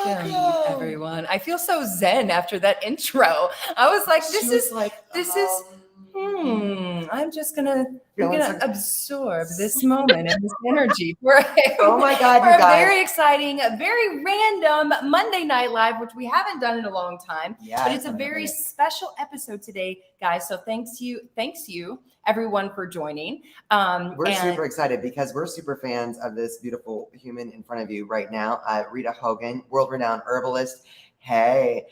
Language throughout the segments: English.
Welcome, everyone. I feel so zen after that intro. I was like, I'm just gonna absorb this moment and this energy for oh my God, for you a guys. very exciting, very random Monday Night Live, which we haven't done in a long time. Yeah, but it's a very special episode today, guys. So thanks you, everyone, for joining. We're super excited because we're super fans of this beautiful human in front of you right now, Rita Hogan, world-renowned herbalist. Hey,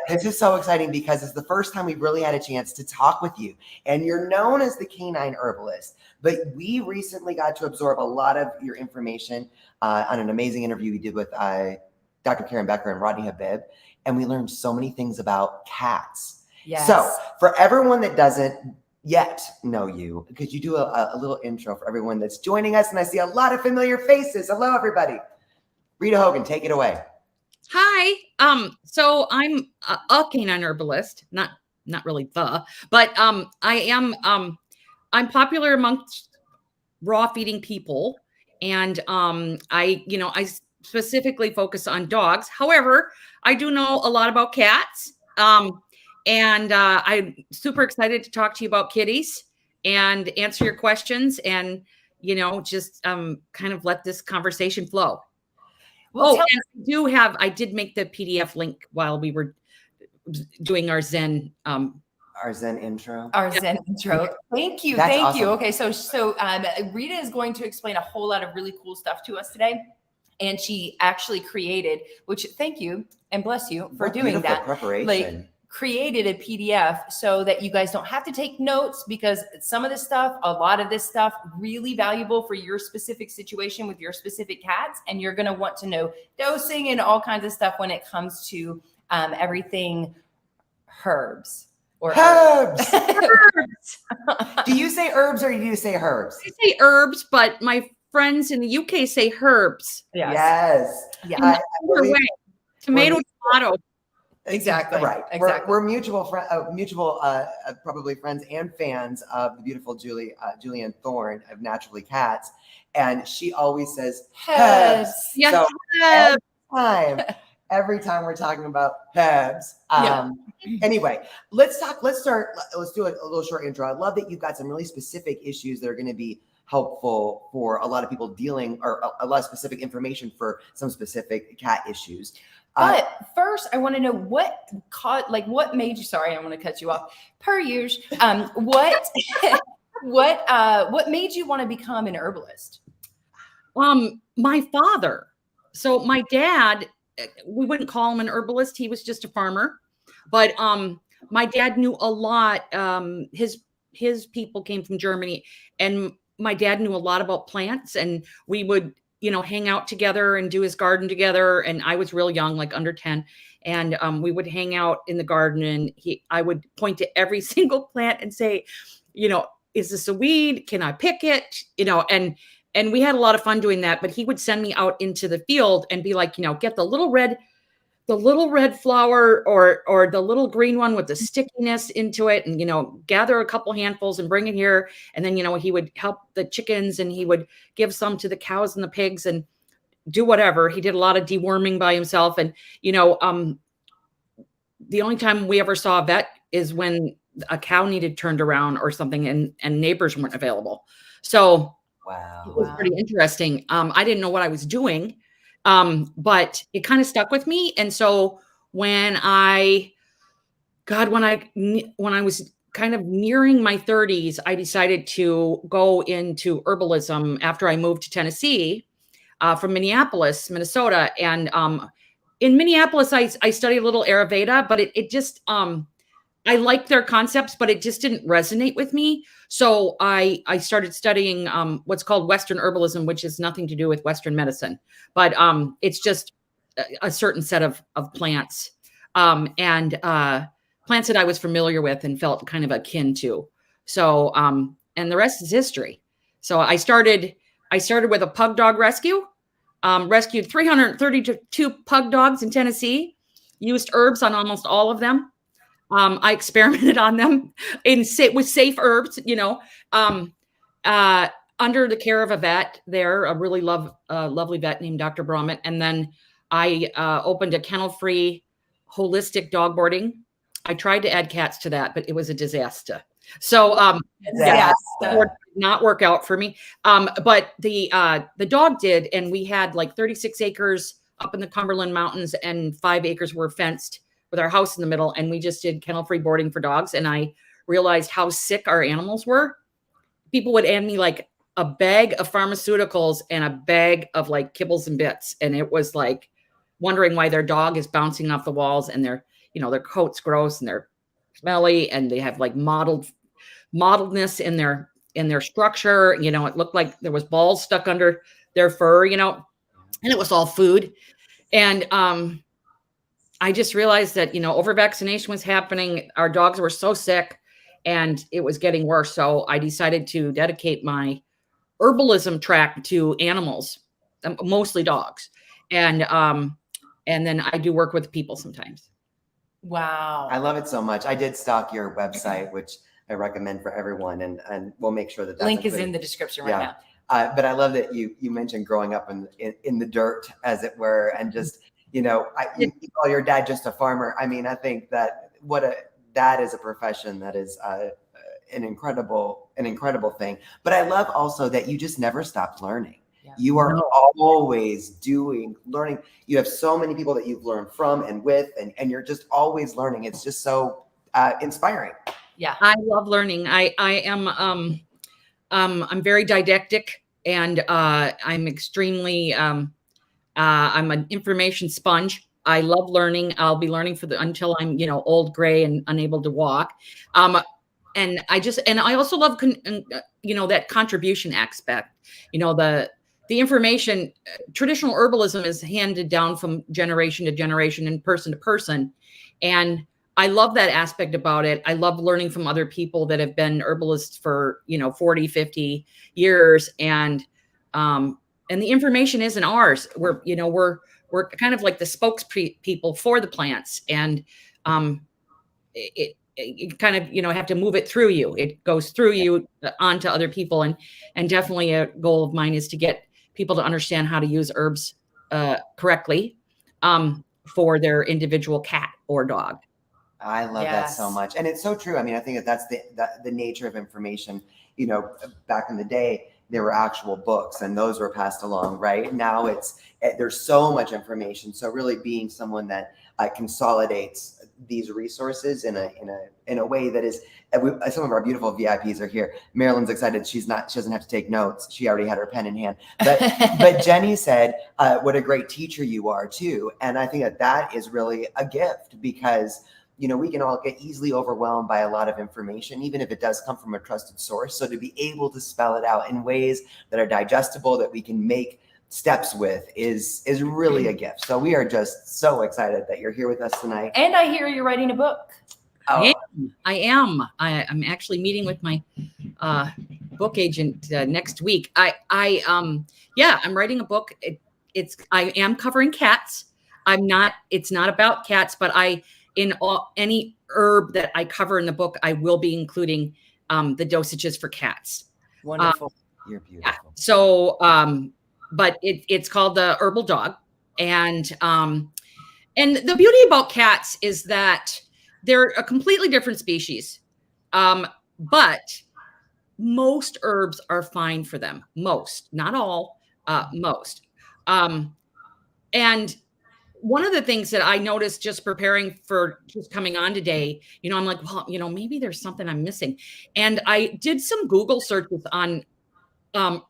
this is so exciting because it's the first time we've really had a chance to talk with you. And you're known as the canine herbalist, but we recently got to absorb a lot of your information on an amazing interview we did with Dr. Karen Becker and Rodney Habib. And we learned so many things about cats. Yes. So for everyone that doesn't yet know you, because you do a little intro for everyone that's joining us, and I see a lot of familiar faces. Hello, everybody. Rita Hogan, take it away. Hi. So I'm a canine herbalist, not really but I am, I'm popular amongst raw feeding people. And, I specifically focus on dogs. However, I do know a lot about cats. And I'm super excited to talk to you about kitties and answer your questions and, just kind of let this conversation flow. Well, and I did make the PDF link while we were doing our Zen intro. Thank you. That's Thank awesome. you. Okay. So Rita is going to explain a whole lot of really cool stuff to us today. And she actually created, which thank you and bless you for doing that. Preparation. Created a PDF so that you guys don't have to take notes, because some of this stuff, a lot of this stuff, really valuable for your specific situation with your specific cats. And you're going to want to know dosing and all kinds of stuff when it comes to everything herbs. Or herbs. Do you say herbs or do you say herbs? I say herbs, but my friends in the UK say herbs. Yes. Yeah. Tomato. Exactly. Right. Exactly. We're mutual probably friends and fans of the beautiful Julianne Thorne of Naturally Cats. And she always says herbs. Yes. So every time we're talking about herbs. Anyway, let's do a little short intro. I love that you've got some really specific issues that are going to be helpful for a lot of people dealing, or a lot of specific information for some specific cat issues. But first, I want to know what made you, sorry, I want to cut you off per usual. What made you want to become an herbalist? My father. So my dad, we wouldn't call him an herbalist. He was just a farmer, but my dad knew a lot. His people came from Germany, and my dad knew a lot about plants, and we would hang out together and do his garden together. And I was real young, like under 10. And we would hang out in the garden, and I would point to every single plant and say, is this a weed? Can I pick it? And we had a lot of fun doing that. But he would send me out into the field and be like, get the little red flower or the little green one with the stickiness into it, and gather a couple handfuls and bring it here. And then he would help the chickens, and he would give some to the cows and the pigs and do whatever. He did a lot of deworming by himself. And the only time we ever saw a vet is when a cow needed turned around or something, and neighbors weren't available. So wow, it was pretty interesting. I didn't know what I was doing. But it kind of stuck with me. And so when I was kind of nearing my 30s, I decided to go into herbalism after I moved to Tennessee, from Minneapolis, Minnesota. And, in Minneapolis, I studied a little Ayurveda, but it just, I liked their concepts, but it just didn't resonate with me. So I started studying what's called Western herbalism, which has nothing to do with Western medicine, but it's just a certain set of plants, and plants that I was familiar with and felt kind of akin to. So and the rest is history. So I started with a pug dog rescue, rescued 332 pug dogs in Tennessee, used herbs on almost all of them. I experimented on them with safe herbs, under the care of a vet there, a really lovely vet named Dr. Bromett. And then I opened a kennel-free holistic dog boarding. I tried to add cats to that, but it was a disaster. So yeah, did not work out for me. But the dog did, and we had like 36 acres up in the Cumberland Mountains, and 5 acres were fenced with our house in the middle, and we just did kennel-free boarding for dogs. And I realized how sick our animals were. People would hand me like a bag of pharmaceuticals and a bag of like kibbles and bits, and it was like wondering why their dog is bouncing off the walls, and their coat's gross and they're smelly, and they have like mottledness in their structure. It looked like there was balls stuck under their fur, and it was all food. And I just realized that, over vaccination was happening. Our dogs were so sick and it was getting worse. So I decided to dedicate my herbalism track to animals, mostly dogs. And then I do work with people sometimes. Wow. I love it so much. I did stalk your website, which I recommend for everyone. And we'll make sure that link is in the description right now. But I love that you mentioned growing up in the dirt, as it were, and just, you call your dad just a farmer. I mean, I think that that is a profession that is an incredible thing. But I love also that you just never stopped learning. Yeah. You are always learning. You have so many people that you've learned from and with, and you're just always learning. It's just so inspiring. Yeah, I love learning. I am I'm very didactic, and I'm extremely I'm an information sponge. I love learning. I'll be learning until I'm old, gray, and unable to walk. And I also love that contribution aspect. The information. Traditional herbalism is handed down from generation to generation and person to person, and I love that aspect about it. I love learning from other people that have been herbalists for 40, 50 years, and the information isn't ours. We're kind of like the spokespeople for the plants, and it kind of have to move it through you. It goes through you onto other people, and definitely a goal of mine is to get people to understand how to use herbs correctly for their individual cat or dog. I love that so much. And it's so true. I mean, I think that that's the nature of information. Back in the day, there were actual books and those were passed along, right? Now there's so much information. So really being someone that consolidates these resources in a way that is, some of our beautiful VIPs are here. Marilyn's excited. She doesn't have to take notes. She already had her pen in hand. But Jenny said, what a great teacher you are too. And I think that is really a gift, because we can all get easily overwhelmed by a lot of information, even if it does come from a trusted source. So to be able to spell it out in ways that are digestible, that we can make steps with, is really a gift. So we are just so excited that you're here with us tonight. And I hear you're writing a book. Oh. I am. I'm actually meeting with my book agent next week. I'm writing a book. I am covering cats. It's not about cats, but any herb that I cover in the book, I will be including the dosages for cats. Wonderful. You're beautiful. Yeah. So, but it's called the Herbal Dog. And the beauty about cats is that they're a completely different species. But most herbs are fine for them. Most, not all, most. And one of the things that I noticed just preparing for just coming on today, I'm like, well, maybe there's something I'm missing. And I did some Google searches on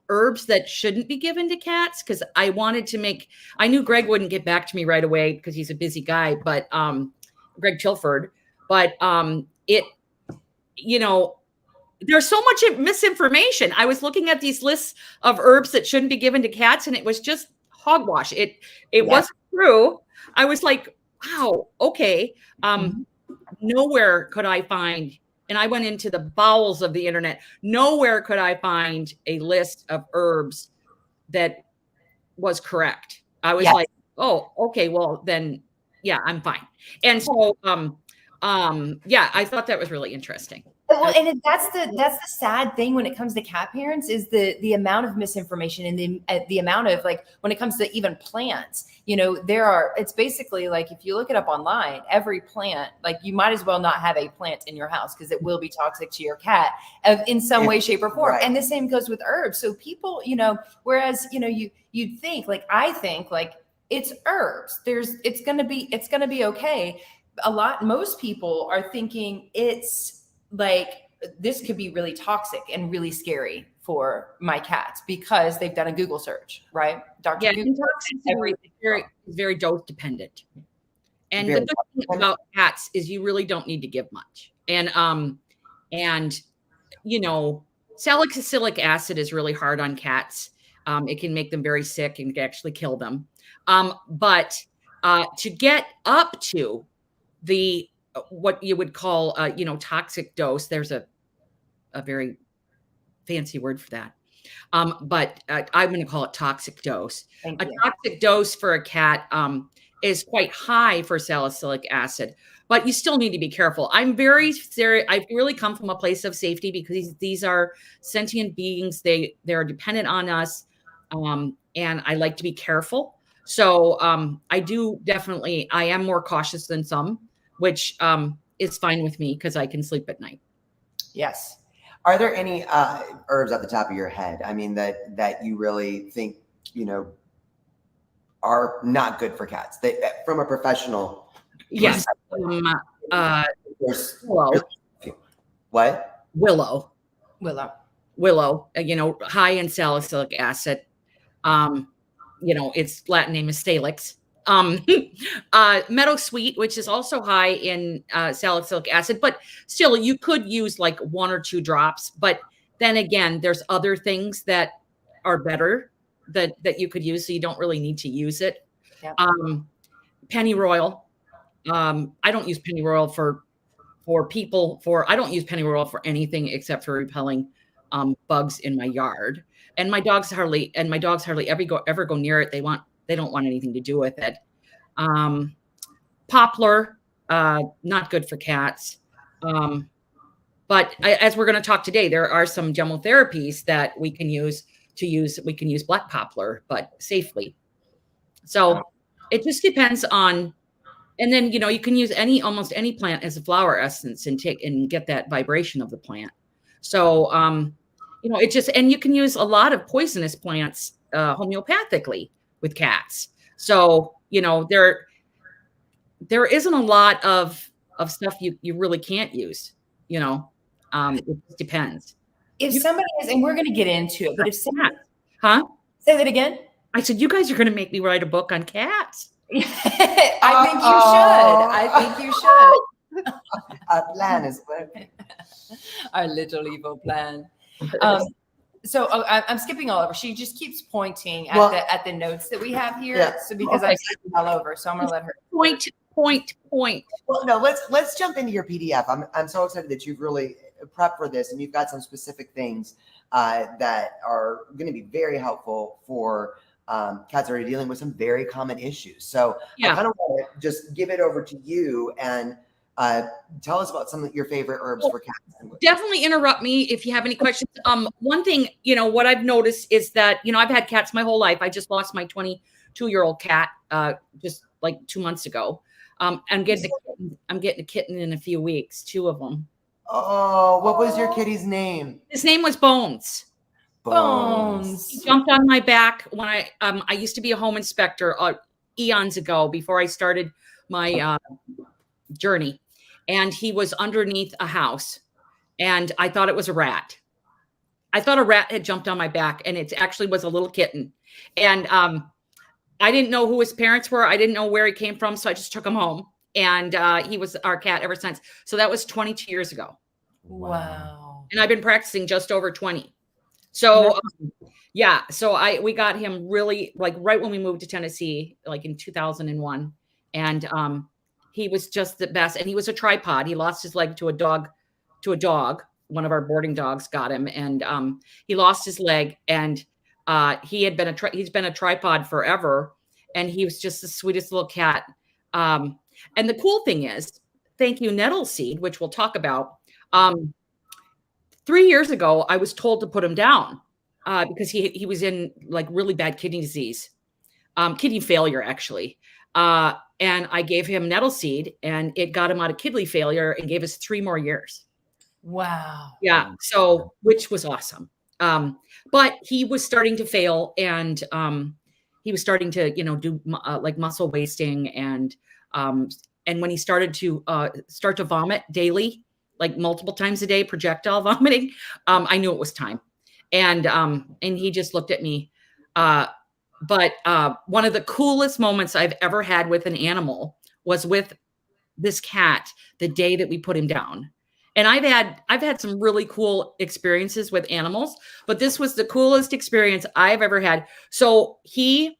herbs that shouldn't be given to cats, because I knew Greg wouldn't get back to me right away because he's a busy guy, but Greg Tilford, but there's so much misinformation. I was looking at these lists of herbs that shouldn't be given to cats, and it was just hogwash. It wasn't true. I was like, wow, okay. Nowhere could I find, and I went into the bowels of the internet, nowhere could I find a list of herbs that was correct. I was like, oh, okay, well then, yeah, I'm fine. And so, I thought that was really interesting. well, and that's the sad thing when it comes to cat parents is the amount of misinformation and the amount of, like, when it comes to even plants, it's basically like, if you look it up online, every plant, like, you might as well not have a plant in your house because it will be toxic to your cat in some way, shape, or form. Right. And the same goes with herbs. So people, whereas, you'd think, like, I think, like, it's herbs. It's going to be okay. Most people are thinking it's like, this could be really toxic and really scary for my cats because they've done a Google search, right? Dr. Google is very dose dependent. And the good thing about cats is you really don't need to give much. And salicylic acid is really hard on cats. It can make them very sick and actually kill them. But to get up to the what you would call toxic dose, there's a very fancy word for that, but I'm going to call it toxic dose. Toxic dose for a cat is quite high for salicylic acid, but you still need to be careful. I'm very serious. I really come from a place of safety because these are sentient beings. They're dependent on us, and I like to be careful. So I am more cautious than some, which is fine with me because I can sleep at night. Yes. Are there any herbs at the top of your head, I mean, that you really think, are not good for cats from a professional? Yes. Willow. What? Willow, high in salicylic acid. Its Latin name is Salix. Meadowsweet, which is also high in salicylic acid, but still you could use like 1 or 2 drops. But then again, there's other things that are better that you could use, so you don't really need to use it. Yeah. Pennyroyal. I don't use pennyroyal for people. I don't use pennyroyal for anything except for repelling bugs in my yard. And my dogs hardly ever go near it. They don't want anything to do with it. Poplar, not good for cats. But as we're going to talk today, there are some gemotherapies that we can use. We can use black poplar, but safely. So it just depends on. And then you can use almost any plant as a flower essence and get that vibration of the plant. So and you can use a lot of poisonous plants homeopathically with cats. So, there isn't a lot of stuff you really can't use, it just depends. If somebody is, and we're going to get into it, but if somebody, say that again. I said, you guys are going to make me write a book on cats. I think you should. Our plan is working. Our little evil plan. So I'm skipping all over. She just keeps pointing at the notes that we have here. Yeah. So because I'm skipping all over, so I'm gonna let her point. Well, no, let's jump into your PDF. I'm so excited that you've really prepped for this, and you've got some specific things that are going to be very helpful for cats that are dealing with some very common issues. So I kind of want to just give it over to you and tell us about some of your favorite herbs for cats. Definitely interrupt me if you have any questions. One thing, what I've noticed is that, I've had cats my whole life. I just lost my 22-year-old cat just like 2 months ago. I'm getting a kitten in a few weeks, 2 of them. Oh, what was your kitty's name? His name was Bones. He jumped on my back when I used to be a home inspector eons ago before I started my journey. And he was underneath a house. And I thought it was a rat. I thought a rat had jumped on my back, and it actually was a little kitten. And I didn't know who his parents were. I didn't know where he came from. So I just took him home. And he was our cat ever since. So that was 22 years ago. Wow. And I've been practicing just over 20. So so we got him really like right when we moved to Tennessee, like in 2001. And he was just the best. And he was a tripod. He lost his leg to a dog. One of our boarding dogs got him, and he lost his leg. And he's been a tripod forever. And he was just the sweetest little cat. And the cool thing is, thank you, nettle seed, which we'll talk about. 3 years ago, I was told to put him down because he was in like really bad kidney disease, kidney failure, actually. And I gave him nettle seed, and it got him out of kidney failure and gave us 3 more years. Wow. Yeah. So, which was awesome. But he was starting to fail, and he was starting to, do like muscle wasting, and when he started to vomit daily, like multiple times a day, projectile vomiting, I knew it was time. And he just looked at me. But one of the coolest moments I've ever had with an animal was with this cat the day that we put him down. And I've had some really cool experiences with animals, but this was the coolest experience I've ever had. So he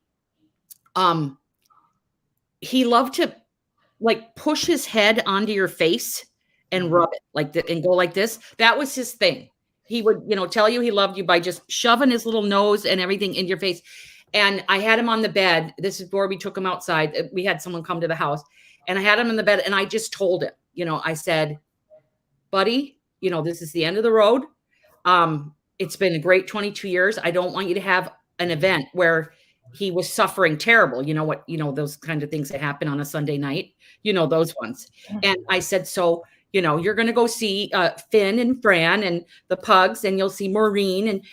loved to like push his head onto your face and rub it like that and go like this. That was his thing. He would, tell you he loved you by just shoving his little nose and everything in your face. And I had him on the bed. This is before we took him outside. We had someone come to the house, and I had him in the bed, and I just told him, I said, buddy, this is the end of the road. It's been a great 22 years. I don't want you to have an event where he was suffering terrible. Those kind of things that happen on a Sunday night, those ones. And I said, so, you're going to go see Finn and Fran and the pugs, and you'll see Maureen, and,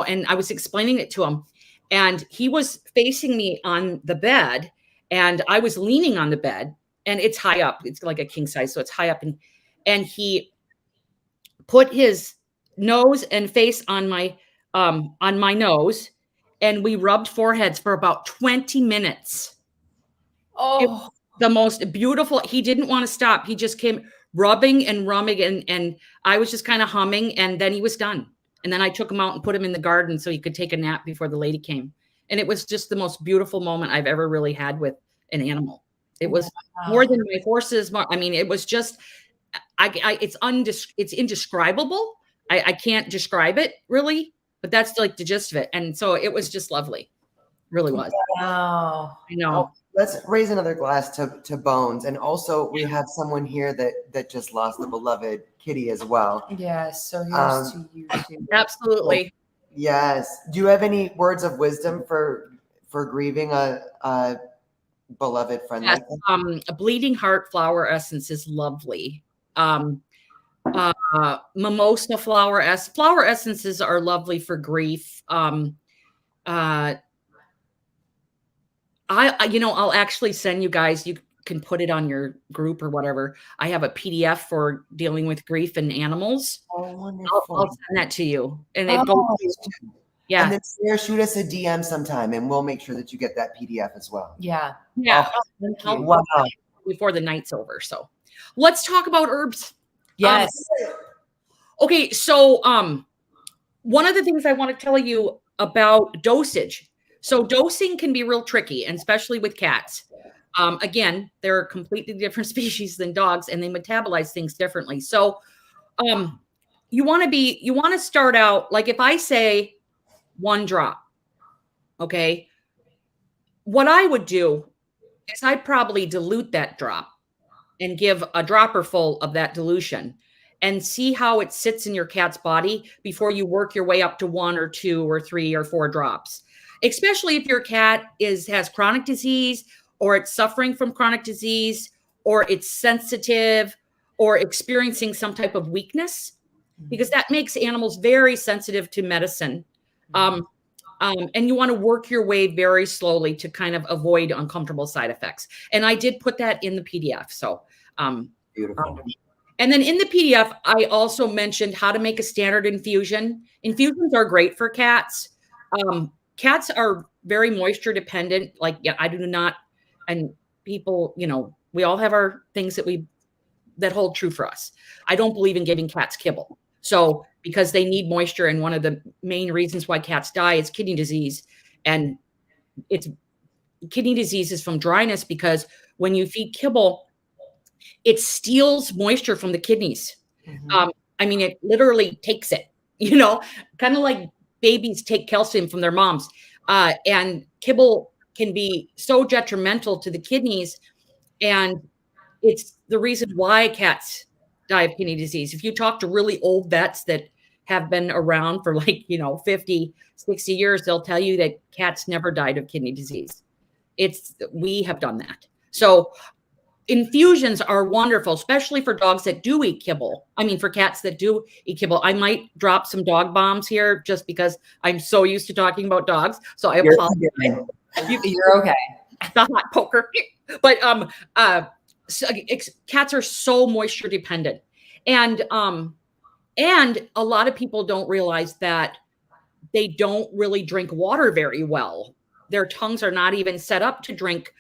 and I was explaining it to him. And he was facing me on the bed, and I was leaning on the bed, and it's high up. It's like a king size, so it's high up. And he put his nose and face on my nose, and we rubbed foreheads for about 20 minutes. Oh, the most beautiful. He didn't want to stop. He just came rubbing and rumming, and I was just kind of humming, and then he was done. And then I took him out and put him in the garden so he could take a nap before the lady came. And it was just the most beautiful moment I've ever really had with an animal. It was more than my horses. I mean, it was just, it's indescribable. I can't describe it really, but that's like the gist of it. And so it was just lovely. Really was. Wow. I know. Well, let's raise another glass to Bones. And also we have someone here that just lost a beloved kitty as well. Yes. So here's to you too. Absolutely. Yes. Do you have any words of wisdom for grieving a beloved friend? Yes. Like that? A bleeding heart flower essence is lovely. Mimosa flower essences are lovely for grief. I'll actually send you guys, you can put it on your group or whatever. I have a PDF for dealing with grief and animals. Oh, wonderful. I'll send that to you. And it goes, yeah. And then Sarah, shoot us a DM sometime, and we'll make sure that you get that PDF as well. Yeah. Yeah. Wow. Before the night's over. So let's talk about herbs. Yes. Okay. So one of the things I want to tell you about dosage. So dosing can be real tricky, and especially with cats. Again, they're completely different species than dogs, and they metabolize things differently. So you want to start out, like if I say 1 drop, okay, what I would do is I'd probably dilute that drop and give a dropper full of that dilution and see how it sits in your cat's body before you work your way up to 1 or 2 or 3 or 4 drops. Especially if your cat has chronic disease, or it's suffering from chronic disease, or it's sensitive, or experiencing some type of weakness, because that makes animals very sensitive to medicine. And you want to work your way very slowly to kind of avoid uncomfortable side effects. And I did put that in the PDF. So Beautiful. And then in the PDF, I also mentioned how to make a standard infusion. Infusions are great for cats. Cats are very moisture dependent. Like, yeah, I do not, and people, we all have our things that hold true for us. I don't believe in giving cats kibble. So because they need moisture, and one of the main reasons why cats die is kidney disease. And kidney disease is from dryness, because when you feed kibble, it steals moisture from the kidneys. Mm-hmm. It literally takes it, kind of like babies take calcium from their moms. And kibble can be so detrimental to the kidneys. And it's the reason why cats die of kidney disease. If you talk to really old vets that have been around for like, 50, 60 years, they'll tell you that cats never died of kidney disease. We have done that. So infusions are wonderful, especially for dogs that do eat kibble. I mean, for cats that do eat kibble. I might drop some dog bombs here just because I'm so used to talking about dogs. So I apologize. You're okay. The hot poker. But cats are so moisture dependent. And a lot of people don't realize that they don't really drink water very well. Their tongues are not even set up to drink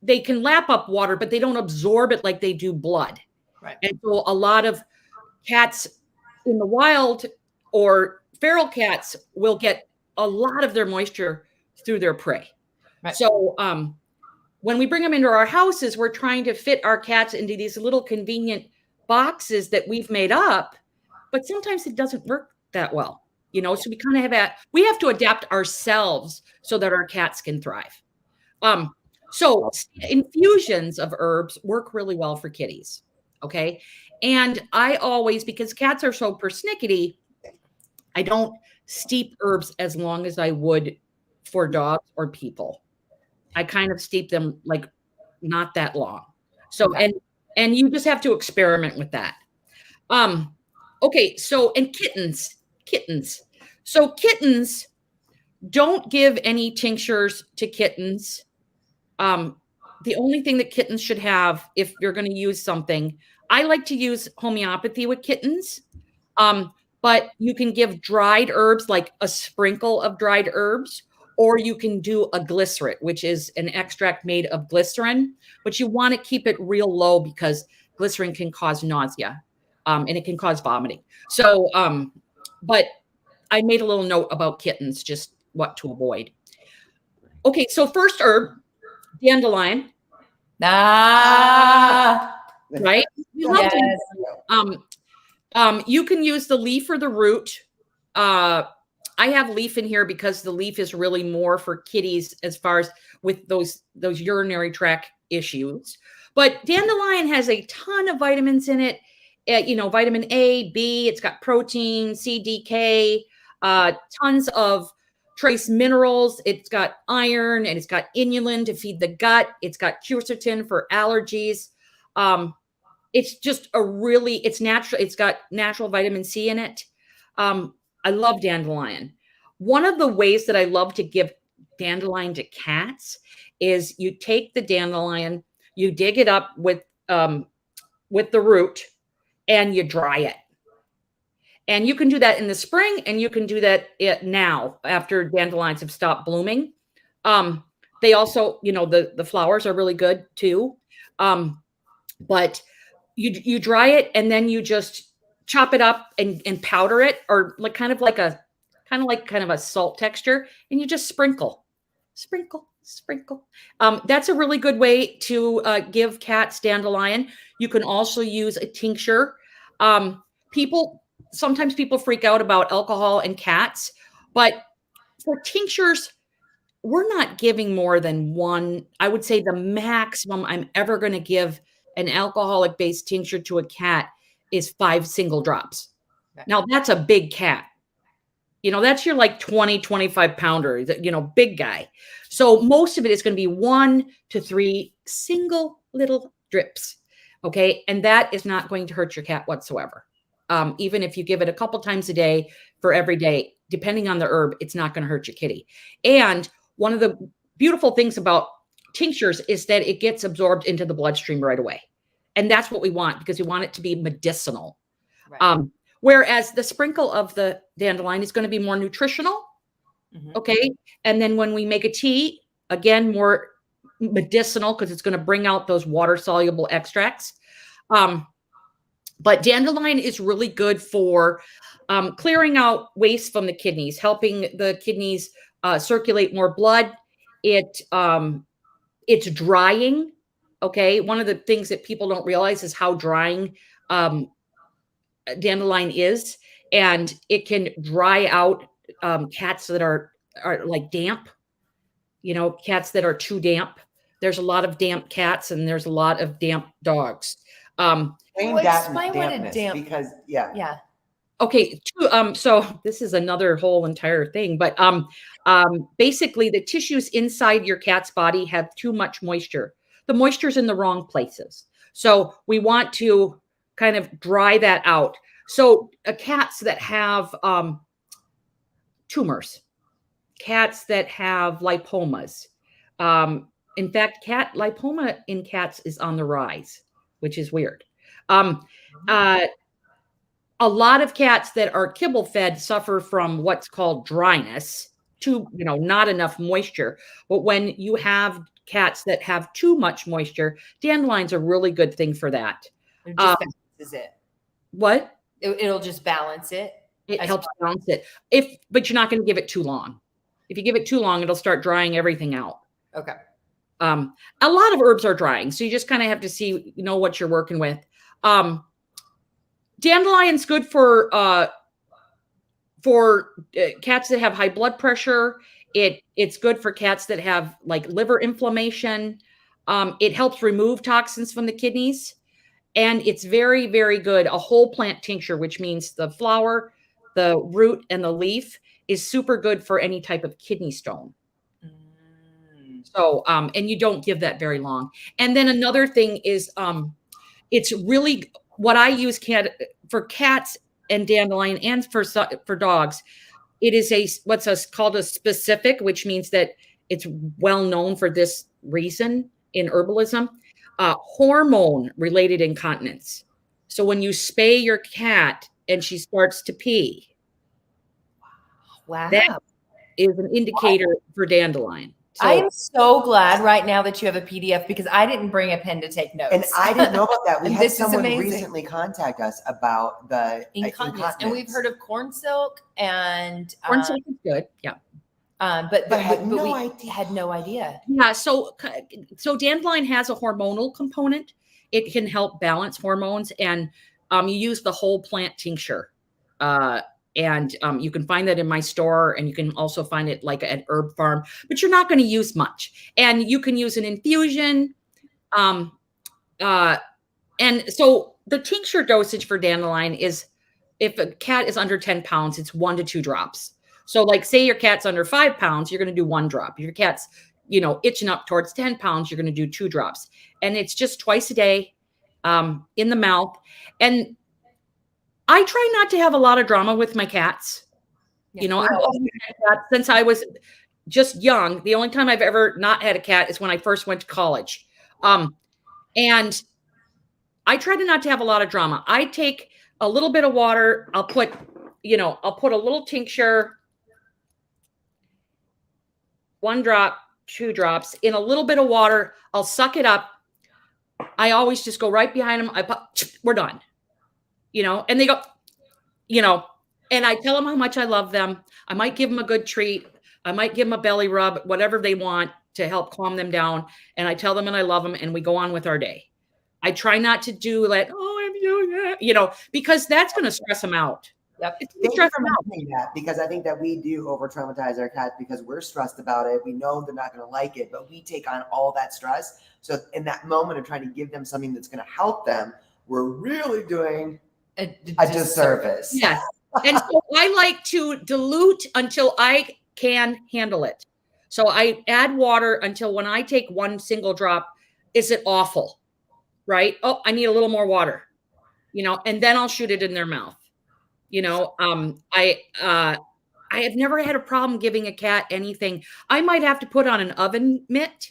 they can lap up water, but they don't absorb it like they do blood. Right. And so a lot of cats in the wild or feral cats will get a lot of their moisture through their prey. Right. So when we bring them into our houses, we're trying to fit our cats into these little convenient boxes that we've made up, but sometimes it doesn't work that well, so we kind of we have to adapt ourselves so that our cats can thrive. So infusions of herbs work really well for kitties. Okay. And I always, because cats are so persnickety, I don't steep herbs as long as I would for dogs or people. I kind of steep them like not that long. So, and you just have to experiment with that. Okay. So, and kittens. So kittens, don't give any tinctures to kittens. The only thing that kittens should have, if you're going to use something, I like to use homeopathy with kittens. But you can give dried herbs, like a sprinkle of dried herbs, or you can do a glycerate, which is an extract made of glycerin, but you want to keep it real low because glycerin can cause nausea, and it can cause vomiting. So, but I made a little note about kittens, just what to avoid. Okay. So first herb, dandelion. Right? You love dandelion. You can use the leaf or the root. I have leaf in here because the leaf is really more for kitties as far as with those urinary tract issues. But dandelion has a ton of vitamins in it. Vitamin A, B, it's got protein, C, D, K, tons of trace minerals. It's got iron and it's got inulin to feed the gut. It's got quercetin for allergies. It's just it's natural. It's got natural vitamin C in it. I love dandelion. One of the ways that I love to give dandelion to cats is you take the dandelion, you dig it up with the root, and you dry it. And you can do that in the spring, and you can do that now after dandelions have stopped blooming. They also, the flowers are really good too. But you dry it, and then you just chop it up and powder it, or like kind of a salt texture, and you just sprinkle. That's a really good way to give cats dandelion. You can also use a tincture. Sometimes people freak out about alcohol and cats, but for tinctures, we're not giving more than one. I would say the maximum I'm ever going to give an alcoholic based tincture to a cat is 5 single drops. Okay. Now that's a big cat. That's your like 20, 25 pounder, big guy. So most of it is going to be 1 to 3 single little drips. Okay. And that is not going to hurt your cat whatsoever. Even if you give it a couple times a day for every day, depending on the herb, it's not going to hurt your kitty. And one of the beautiful things about tinctures is that it gets absorbed into the bloodstream right away. And that's what we want, because we want it to be medicinal. Right. Whereas the sprinkle of the dandelion is going to be more nutritional. Mm-hmm. Okay. And then when we make a tea, again, more medicinal, because it's going to bring out those water soluble extracts. But dandelion is really good for clearing out waste from the kidneys, helping the kidneys circulate more blood. It's drying. Okay. One of the things that people don't realize is how drying dandelion is, and it can dry out cats that are like damp, cats that are too damp. There's a lot of damp cats and there's a lot of damp dogs. Explain Well, that and explain what a dampness, because yeah. Okay, so this is another whole entire thing, but basically the tissues inside your cat's body have too much moisture. The moisture's in the wrong places. So we want to kind of dry that out. So cats that have tumors, cats that have lipomas. In fact, lipoma in cats is on the rise, which is weird. A lot of cats that are kibble fed suffer from what's called dryness, not enough moisture. But when you have cats that have too much moisture, dandelion's a really good thing for that. It just balances it. What? It'll just balance it. It helps balance it. But you're not going to give it too long. If you give it too long, it'll start drying everything out. Okay. A lot of herbs are drying, so you just kind of have to see, what you're working with. Dandelion's good for cats that have high blood pressure. It's good for cats that have like liver inflammation. It helps remove toxins from the kidneys, and it's very, very good. A whole plant tincture, which means the flower, the root, and the leaf, is super good for any type of kidney stone. So, and you don't give that very long. And then another thing is, it's really what I use for cats and dandelion and for dogs. It is what's called a specific, which means that it's well known for this reason in herbalism, hormone related incontinence. So when you spay your cat and she starts to pee, wow, that is an indicator for dandelion. So, I am so glad right now that you have a PDF, because I didn't bring a pen to take notes. And I didn't know about that. We had This is someone amazing. recently contact us about the incontinence. And we've heard of corn silk and corn silk is good. Yeah. But had no we idea. had no idea. Yeah. So dandelion has a hormonal component. It can help balance hormones, and you use the whole plant tincture. And you can find that in my store, and you can also find it like at Herb Farm, but you're not going to use much. And you can use an infusion. And so the tincture dosage for dandelion is, if a cat is under 10 pounds, it's 1 to 2 drops. So like say your cat's under 5 pounds, you're going to do 1 drop. If your cat's, itching up towards 10 pounds, you're going to do 2 drops. And it's just twice a day in the mouth. And I try not to have a lot of drama with my cats. Yeah. I've always had cats since I was just young. The only time I've ever not had a cat is when I first went to college. And I try to not to have a lot of drama. I take a little bit of water. I'll put a little tincture, 1 drop, 2 drops in a little bit of water. I'll suck it up. I always just go right behind them. We're done. And they go, and I tell them how much I love them. I might give them a good treat. I might give them a belly rub, whatever they want to help calm them down. And I tell them and I love them, and we go on with our day. I try not to do like, I'm doing that, because that's going to stress them out. Yep. Thank you for mentioning that, because I think that we do over traumatize our cats because we're stressed about it. We know they're not going to like it, but we take on all that stress. So in that moment of trying to give them something that's going to help them, we're really doing a disservice. Yes. And so I like to dilute until I can handle it. So I add water until when I take 1 single drop, is it awful? Right? Oh, I need a little more water, and then I'll shoot it in their mouth. I have never had a problem giving a cat anything. I might have to put on an oven mitt,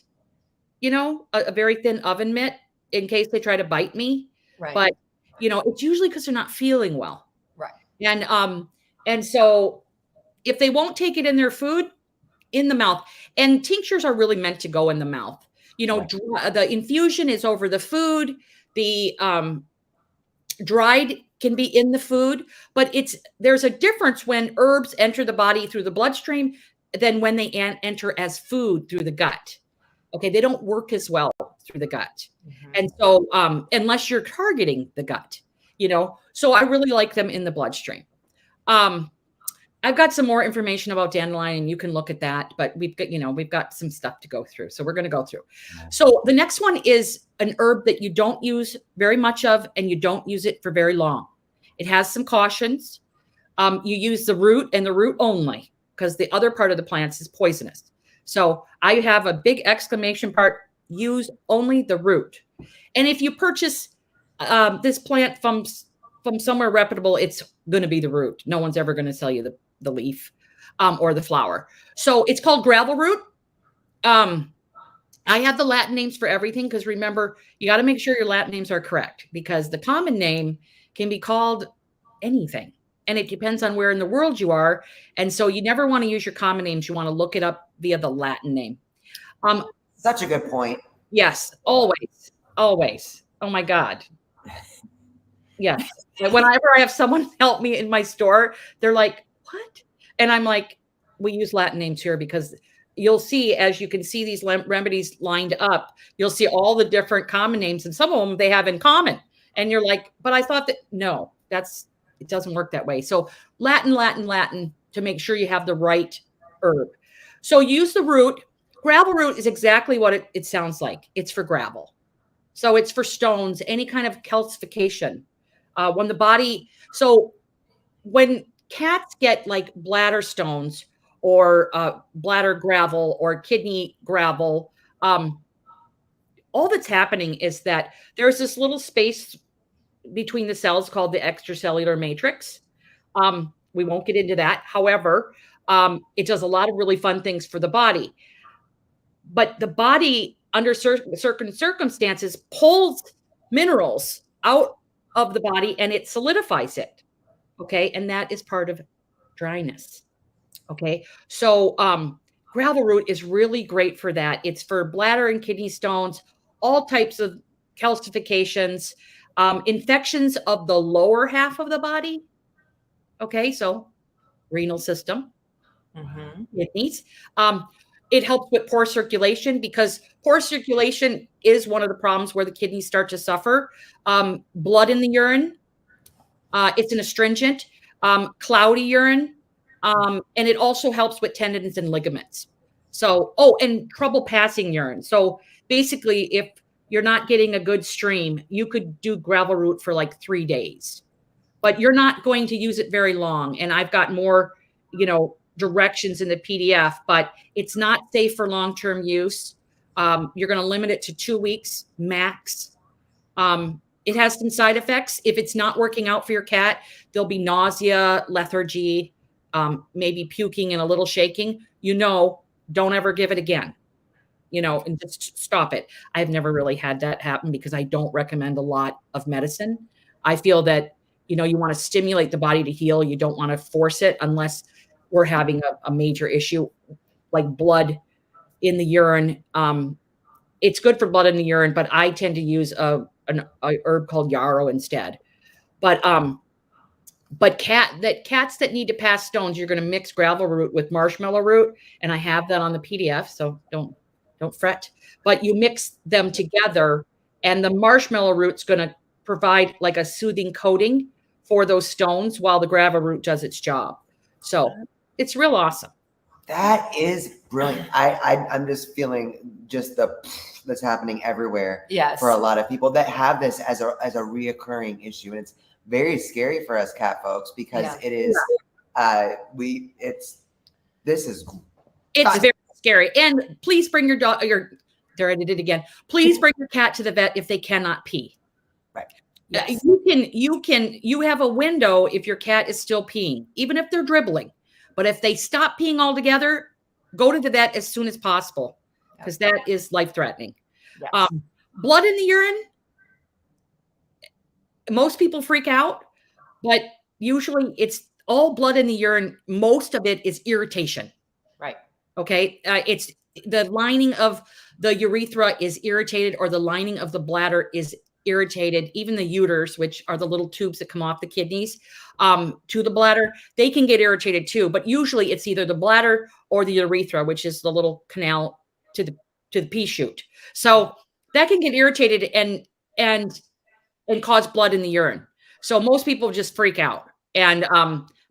a very thin oven mitt in case they try to bite me. Right. But it's usually because they're not feeling well. Right. And so if they won't take it in their food, in the mouth, and tinctures are really meant to go in the mouth. The infusion is over the food. The dried can be in the food, but there's a difference when herbs enter the body through the bloodstream than when they enter as food through the gut. Okay, they don't work as well through the gut. Mm-hmm. And so unless you're targeting the gut, so I really like them in the bloodstream. I've got some more information about dandelion and you can look at that, but we've got some stuff to go through. So we're going to go through. So the next one is an herb that you don't use very much of, and you don't use it for very long. It has some cautions. You use the root and the root only, because the other part of the plants is poisonous. So I have a big exclamation part, use only the root. And if you purchase this plant from somewhere reputable, it's going to be the root. No one's ever going to sell you the leaf or the flower. So it's called gravel root. I have the Latin names for everything, because remember, you got to make sure your Latin names are correct, because the common name can be called anything. And it depends on where in the world you are. And so you never want to use your common names. You want to look it up via the Latin name. Such a good point. Yes, always, always. Oh my God. Yes. Whenever I have someone help me in my store, they're like, what? And I'm like, we use Latin names here, because you'll see, as you can see these remedies lined up, you'll see all the different common names, and some of them they have in common. And you're like, but I thought that, no, it doesn't work that way. So Latin to make sure you have the right herb. So use the root. Gravel root is exactly what it sounds like. It's for gravel. So it's for stones, any kind of calcification. When cats get like bladder stones or bladder gravel or kidney gravel, all that's happening is that there's this little space between the cells called the extracellular matrix. We won't get into that. However, it does a lot of really fun things for the body. But the body, under certain circumstances, pulls minerals out of the body and it solidifies it. Okay. And that is part of dryness. Okay. So gravel root is really great for that. It's for bladder and kidney stones, all types of calcifications, infections of the lower half of the body. Okay. So renal system, kidneys. It helps with poor circulation, because poor circulation is one of the problems where the kidneys start to suffer. Blood in the urine. It's an astringent, cloudy urine. And it also helps with tendons and ligaments. So, and trouble passing urine. So basically, if you're not getting a good stream, you could do gravel root for like 3 days, but you're not going to use it very long. And I've got more, directions in the PDF, but it's not safe for long-term use. You're going to limit it to 2 weeks max. It has some side effects. If it's not working out for your cat, there'll be nausea, lethargy, maybe puking and a little shaking. Don't ever give it again, and just stop it. I've never really had that happen, because I don't recommend a lot of medicine. I feel that, you want to stimulate the body to heal. You don't want to force it unless we're having a major issue like blood in the urine. It's good for blood in the urine, but I tend to use an herb called yarrow instead. But cats that need to pass stones, you're going to mix gravel root with marshmallow root, and I have that on the PDF, so don't fret. But you mix them together, and the marshmallow root's going to provide like a soothing coating for those stones while the gravel root does its job. So it's real awesome. That is brilliant. I'm just feeling that's happening everywhere. Yes. For a lot of people that have this as a reoccurring issue, and it's very scary for us cat folks, because it is. It's very scary. And please bring your dog. There I did it again. Please bring your cat to the vet if they cannot pee. Right. Yes. You have a window if your cat is still peeing, even if they're dribbling. But if they stop peeing altogether, go to the vet as soon as possible, because that is life-threatening. Yes. Blood in the urine. Most people freak out, but usually it's all blood in the urine. Most of it is irritation. Right. Okay. It's the lining of the urethra is irritated, or the lining of the bladder is irritated. Even the ureters, which are the little tubes that come off the kidneys to the bladder, they can get irritated too. But usually it's either the bladder or the urethra, which is the little canal to the pee chute. So that can get irritated and cause blood in the urine. So most people just freak out. And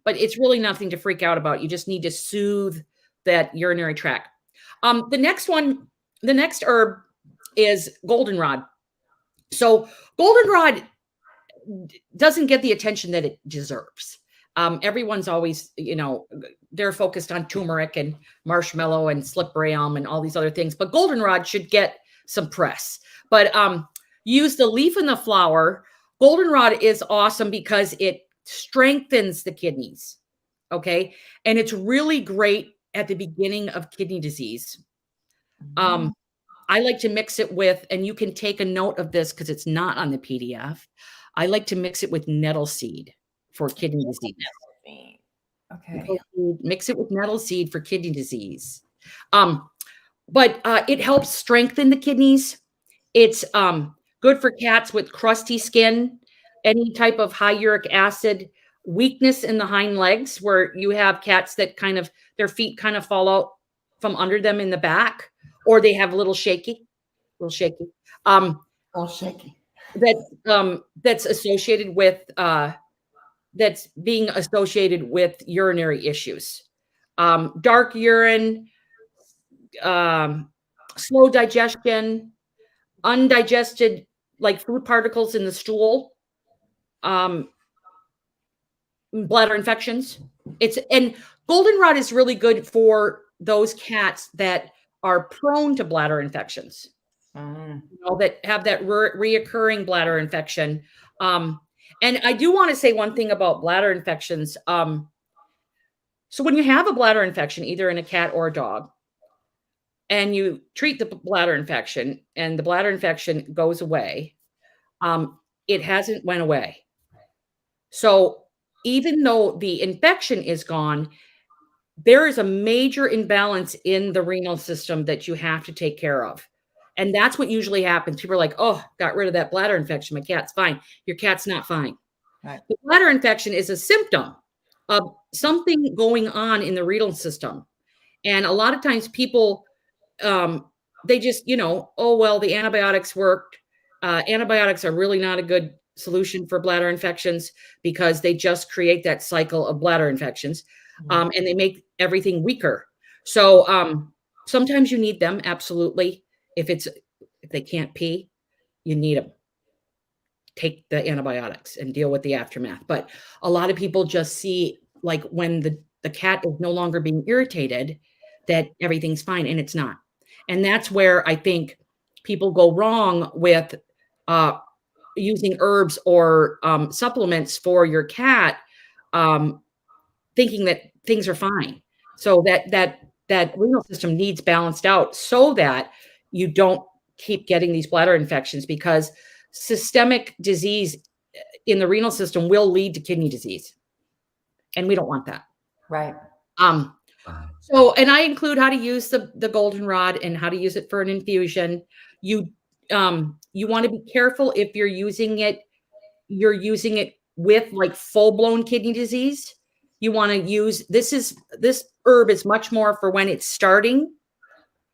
but it's really nothing to freak out about. You just need to soothe that urinary tract. The next herb is goldenrod. So goldenrod doesn't get the attention that it deserves. Everyone's always, they're focused on turmeric and marshmallow and slippery elm and all these other things, but goldenrod should get some press. But use the leaf and the flower. Goldenrod is awesome because it strengthens the kidneys. Okay. And it's really great at the beginning of kidney disease. I like to mix it with, and you can take a note of this because it's not on the PDF. I like to mix it with nettle seed for kidney disease. Okay. Mix it with nettle seed for kidney disease. But it helps strengthen the kidneys. It's good for cats with crusty skin, any type of high uric acid, weakness in the hind legs, where you have cats that their feet kind of fall out from under them in the back, or they have a little shaky. That's associated with that's being associated with urinary issues. Dark urine, slow digestion, undigested like food particles in the stool, bladder infections. And goldenrod is really good for those cats that are prone to bladder infections. That have that reoccurring bladder infection. And I do want to say one thing about bladder infections. So when you have a bladder infection, either in a cat or a dog, and you treat the bladder infection and the bladder infection goes away, it hasn't went away. So even though the infection is gone, there is a major imbalance in the renal system that you have to take care of. And that's what usually happens. People are like, oh, got rid of that bladder infection. My cat's fine. Your cat's not fine. Right. The bladder infection is a symptom of something going on in the renal system. And a lot of times people, they just, oh, well, the antibiotics worked. Antibiotics are really not a good solution for bladder infections because they just create that cycle of bladder infections. And they make everything weaker. So sometimes you need them. Absolutely. If they can't pee, you need them. Take the antibiotics and deal with the aftermath. But a lot of people just see, like, when the cat is no longer being irritated, that everything's fine, and it's not. And that's where I think people go wrong with using herbs or supplements for your cat, thinking that things are fine. So that renal system needs balanced out so that you don't keep getting these bladder infections, because systemic disease in the renal system will lead to kidney disease. And we don't want that. Right. So, and I include how to use the goldenrod and how to use it for an infusion. You want to be careful if you're using it with like full-blown kidney disease. You want to use, this herb is much more for when it's starting.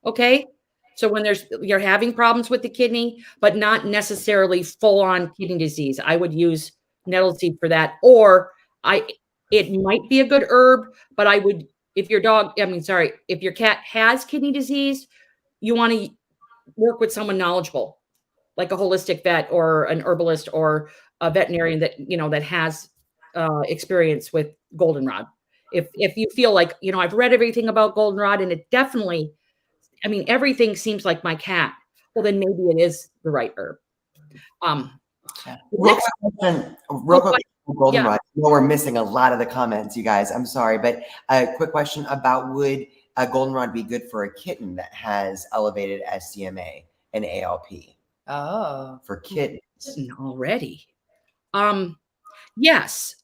Okay. So when you're having problems with the kidney, but not necessarily full-on kidney disease, I would use nettle seed for that. Or it might be a good herb, but I would, if your cat has kidney disease, you want to work with someone knowledgeable, like a holistic vet or an herbalist or a veterinarian that has experience with goldenrod. If you feel like, I've read everything about goldenrod and it definitely, everything seems like my cat, well, then maybe it is the right herb. Real quick, goldenrod. Yeah. We're missing a lot of the comments, you guys. I'm sorry, but a quick question about, would a goldenrod be good for a kitten that has elevated SCMA and ALP? Oh, for kittens already. Yes.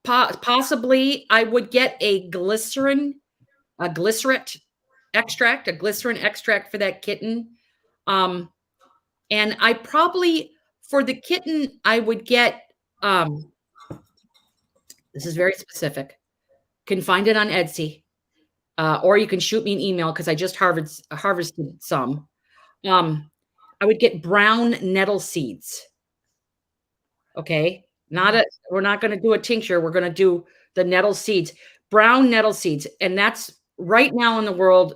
Possibly I would get a glycerin extract for that kitten. And I probably, for the kitten, I would get, this is very specific, can find it on Etsy, or you can shoot me an email because I just harvested some. I would get brown nettle seeds. Okay. We're not going to do a tincture. We're going to do the nettle seeds, brown nettle seeds. And that's right now in the world,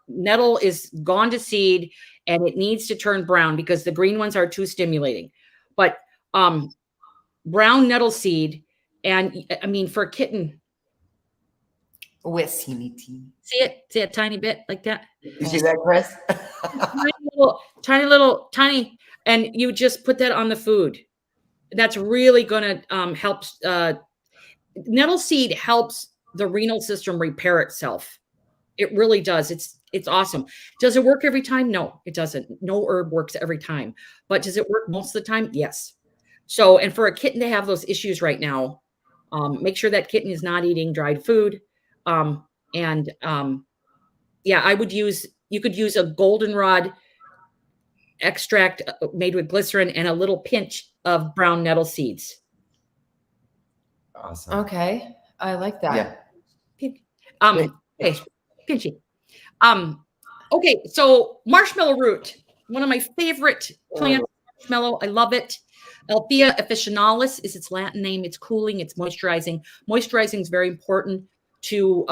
nettle is gone to seed and it needs to turn brown because the green ones are too stimulating. But brown nettle seed, and I mean, for a kitten, with teeny teeny. see a tiny bit like that. You see that, Chris? tiny, and you just put that on the food. That's really going to help. Nettle seed helps the renal system repair itself. It really does. It's awesome. Does it work every time? No, it doesn't. No herb works every time. But does it work most of the time? Yes. So, and for a kitten to have those issues right now, make sure that kitten is not eating dried food. Yeah, you could use a goldenrod extract made with glycerin and a little pinch of brown nettle seeds. Awesome. Okay. I like that. Yeah. Okay, pinchy. Okay, so marshmallow root, one of my favorite plants, marshmallow. I love it. Althea officinalis is its Latin name. It's cooling, it's moisturizing. Moisturizing is very important to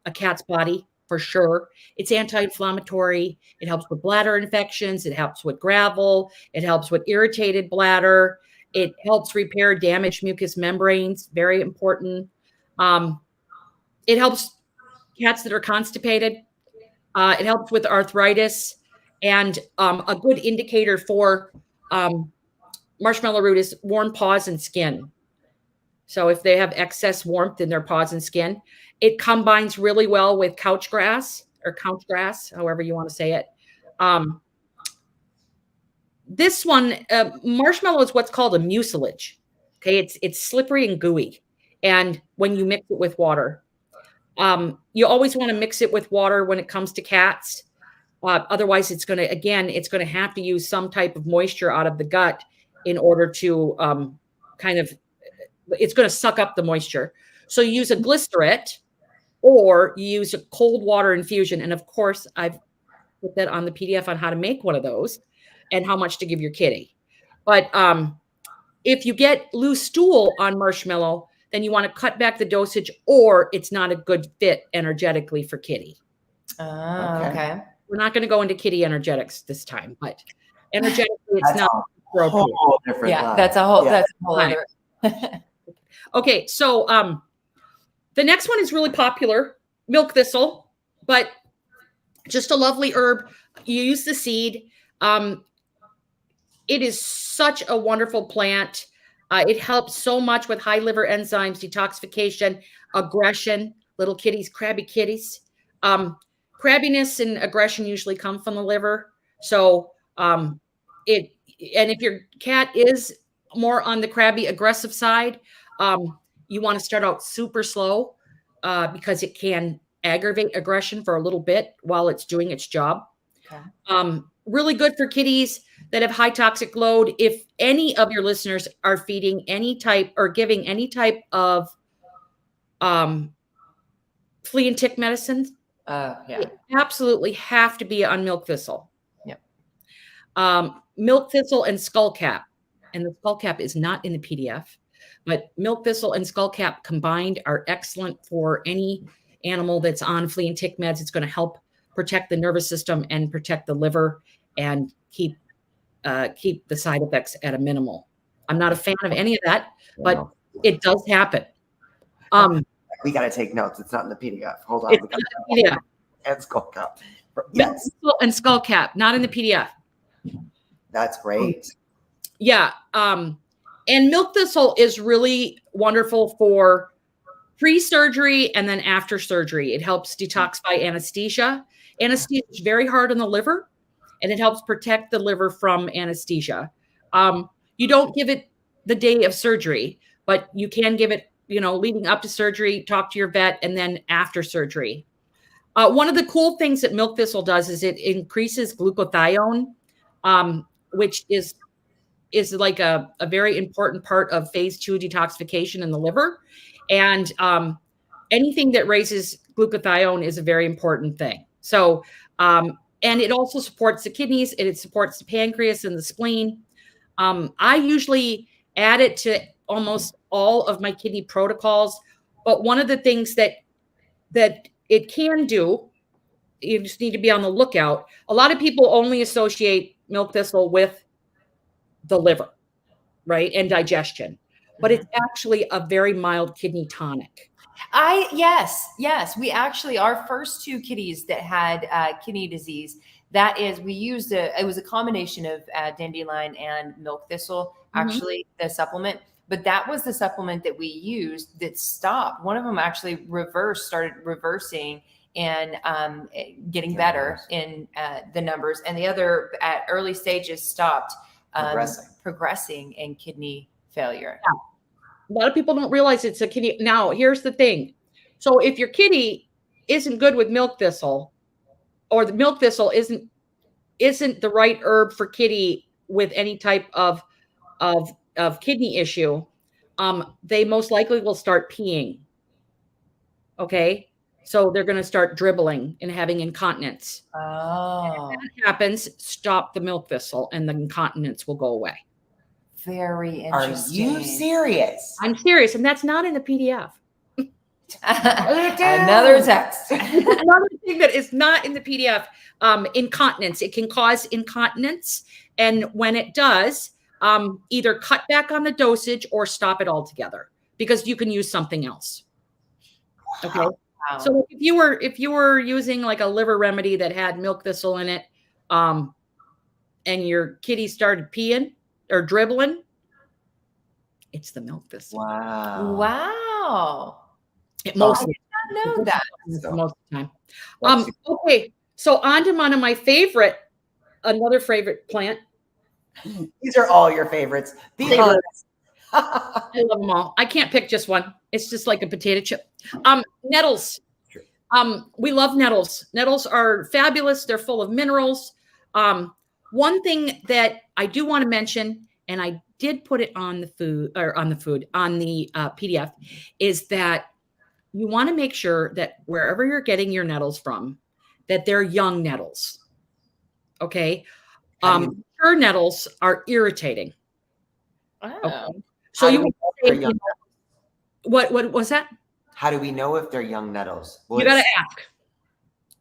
a cat's body for sure. It's anti-inflammatory. It helps with bladder infections. It helps with gravel. It helps with irritated bladder. It helps repair damaged mucous membranes. Very important. It helps cats that are constipated. It helps with arthritis. And a good indicator for marshmallow root is warm paws and skin. So if they have excess warmth in their paws and skin, it combines really well with couch grass, however you want to say it. This one, marshmallow is what's called a mucilage. Okay, it's slippery and gooey. And when you mix it with water, you always want to mix it with water when it comes to cats. Otherwise, it's going to have to use some type of moisture out of the gut in order to it's going to suck up the moisture. So you use a glycerate or you use a cold water infusion. And of course, I've put that on the PDF on how to make one of those and how much to give your kitty. But if you get loose stool on marshmallow, then you want to cut back the dosage, or it's not a good fit energetically for kitty. Okay. We're not going to go into kitty energetics this time, but energetically, it's not a whole different line. That's a whole other. Okay, so the next one is really popular, milk thistle, but just a lovely herb. You use the seed. It is such a wonderful plant. It helps so much with high liver enzymes, detoxification, aggression, little kitties, crabby kitties. Crabbiness and aggression usually come from the liver. So and if your cat is more on the crabby aggressive side, you want to start out super slow because it can aggravate aggression for a little bit while it's doing its job. Okay. Really good for kitties that have high toxic load. If any of your listeners are feeding any type or giving any type of flea and tick medicines, you absolutely have to be on milk thistle. Yep. Milk thistle and skullcap. And the skullcap is not in the PDF, but milk thistle and skullcap combined are excellent for any animal that's on flea and tick meds. It's going to help protect the nervous system and protect the liver and keep the side effects at a minimal. I'm not a fan of any of that, but it does happen. We got to take notes. It's not in the PDF. Hold on. It's not in the PDF. And skullcap. Yes. And skullcap, not in the PDF. That's great. Yeah. And milk thistle is really wonderful for pre-surgery and then after surgery. It helps detoxify anesthesia. Anesthesia is very hard on the liver, and it helps protect the liver from anesthesia. You don't give it the day of surgery, but you can give it, leading up to surgery, talk to your vet, and then after surgery. One of the cool things that milk thistle does is it increases glutathione, which is like a very important part of phase 2 detoxification in the liver. And anything that raises glutathione is a very important thing. So, and it also supports the kidneys, and it supports the pancreas and the spleen. I usually add it to almost all of my kidney protocols. But one of the things that it can do, you just need to be on the lookout. A lot of people only associate milk thistle with the liver, right? And digestion, but it's actually a very mild kidney tonic. Yes. We actually, our first 2 kitties that had kidney disease, it was a combination of dandelion and milk thistle, actually, the supplement. But that was the supplement that we used that stopped. One of them actually started reversing and getting better in the numbers. And the other at early stages stopped progressing in kidney failure. Yeah. A lot of people don't realize it's a kidney. Now, here's the thing. So if your kidney isn't good with milk thistle, or the milk thistle isn't the right herb for kitty with any type of kidney issue, they most likely will start peeing. Okay. So they're going to start dribbling and having incontinence. Oh. And if that happens, stop the milk thistle and the incontinence will go away. Very interesting. Are you serious? I'm serious. And that's not in the PDF. Another text. Another thing that is not in the PDF, incontinence. It can cause incontinence. And when it does, either cut back on the dosage or stop it altogether, because you can use something else. Okay. Wow. So if you were using like a liver remedy that had milk thistle in it, and your kitty started peeing or dribbling, it's the milk thistle. Wow. I did not know that. Most of the time. Okay. So on to one of my another favorite plant. These are all your favorites. I love them all. I can't pick just one. It's just like a potato chip. Nettles. We love nettles. Nettles are fabulous. They're full of minerals. One thing that I do want to mention, and I did put it on the PDF, is that you want to make sure that wherever you're getting your nettles from, that they're young nettles. Okay. Mature nettles are irritating. Oh. Okay. So what was that? How do we know if they're young nettles? You got to ask.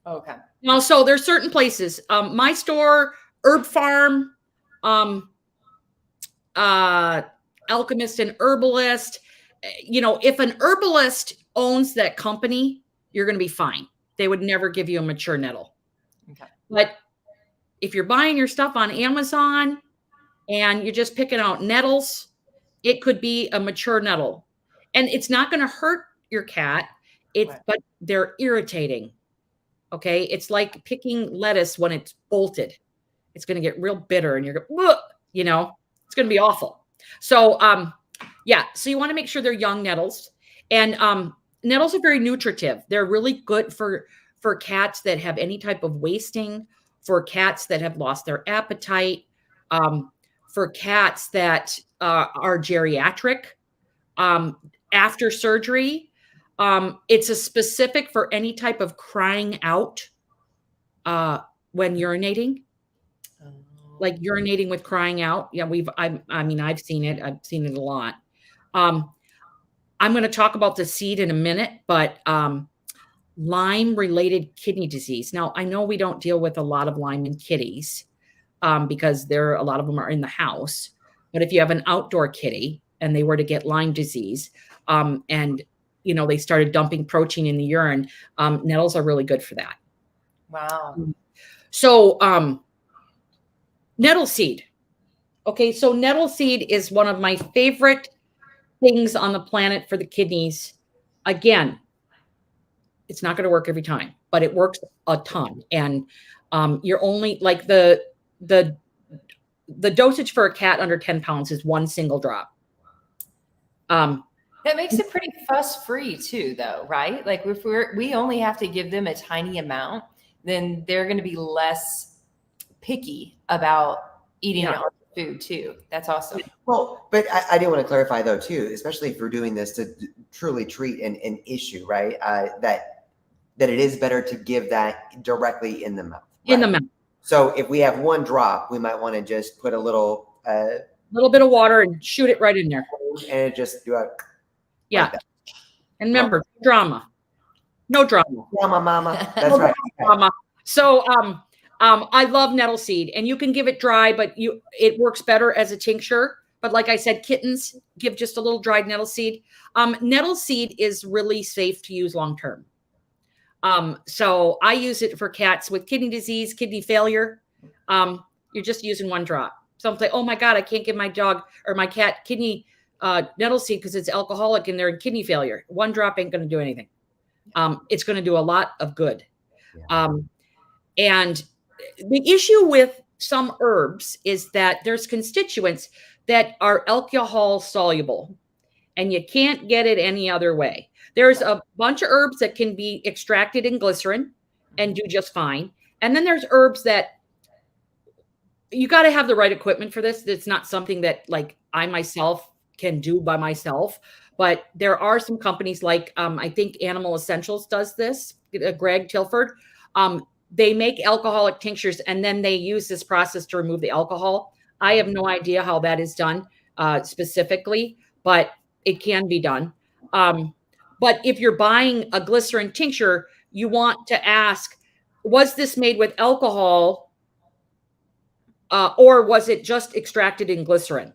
Okay. Now, so there's certain places. My store, Herb Farm, Alchemist and Herbalist. If an herbalist owns that company, you're going to be fine. They would never give you a mature nettle. Okay. But if you're buying your stuff on Amazon and you're just picking out nettles, it could be a mature nettle. And it's not going to hurt your cat. But they're irritating. Okay. It's like picking lettuce when it's bolted. It's going to get real bitter and you're going, it's going to be awful. So, so you want to make sure they're young nettles, and nettles are very nutritive. They're really good for cats that have any type of wasting, for cats that have lost their appetite, for cats that are geriatric, after surgery. It's a specific for any type of crying out when urinating, like urinating with crying out. Yeah, I've seen it. I've seen it a lot. I'm going to talk about the seed in a minute, but Lyme-related kidney disease. Now, I know we don't deal with a lot of Lyme in kitties because a lot of them are in the house. But if you have an outdoor kitty and they were to get Lyme disease, and they started dumping protein in the urine, nettles are really good for that. Wow. So nettle seed. Okay, so nettle seed is one of my favorite things on the planet for the kidneys. Again, it's not going to work every time, but it works a ton. And you're only like the dosage for a cat under 10 pounds is 1 single drop. That makes it pretty fuss-free too, though, right? Like if we only have to give them a tiny amount, then they're going to be less picky about eating our food too. That's awesome. Well, but I do want to clarify though too, especially if we're doing this to truly treat an issue, right? That it is better to give that directly in the mouth. Right? In the mouth. So if we have 1 drop, we might want to just put a little bit of water and shoot it right in there. and it just do a Yeah. like that. And remember, drama. No drama. Drama, mama. That's No right. drama. So I love nettle seed, and you can give it dry, but it works better as a tincture. But like I said, kittens give just a little dried nettle seed. Nettle seed is really safe to use long term. So I use it for cats with kidney disease, kidney failure. You're just using one drop. Some say, oh my God, I can't give my dog or my cat kidney nettle seed because it's alcoholic and they're in kidney failure. One drop ain't going to do anything. It's going to do a lot of good. Yeah. And the issue with some herbs is that there's constituents that are alcohol soluble, and you can't get it any other way. There's a bunch of herbs that can be extracted in glycerin and do just fine. And then there's herbs that you got to have the right equipment for this. It's not something that like I myself can do by myself, but there are some companies like I think Animal Essentials does this, Greg Tilford. They make alcoholic tinctures and then they use this process to remove the alcohol. I have no idea how that is done specifically, but it can be done. But if you're buying a glycerin tincture, you want to ask, was this made with alcohol or was it just extracted in glycerin?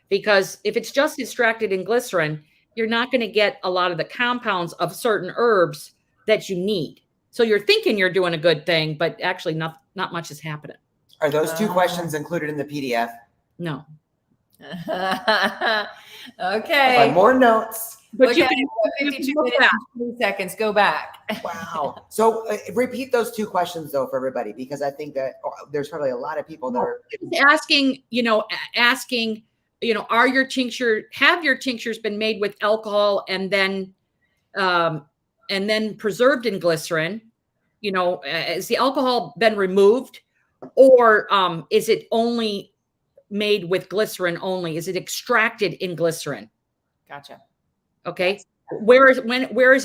Because if it's just extracted in glycerin, you're not going to get a lot of the compounds of certain herbs that you need. So you're thinking you're doing a good thing, but actually not much is happening. Are those two questions included in the PDF? No. Okay. More notes. But Look you at can, it, 52 look minutes back. and 20 seconds. Go back. Wow. So repeat those two questions though for everybody, because I think that there's probably a lot of people that are asking, have your tinctures been made with alcohol and then preserved in glycerin? Has the alcohol been removed, or is it only made with glycerin only? Is it extracted in glycerin? Gotcha. Okay. Where is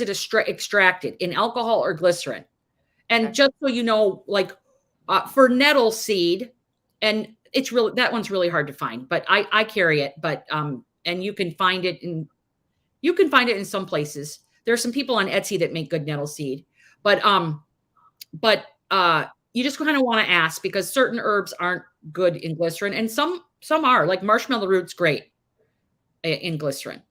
it extracted, in alcohol or glycerin? And Okay. just so you know, like for nettle seed, and it's really, that one's really hard to find, but I carry it, but and you can find it in some places. There's some people on Etsy that make good nettle seed, but you just kind of want to ask, because certain herbs aren't good in glycerin, and some are, like marshmallow root's great in glycerin.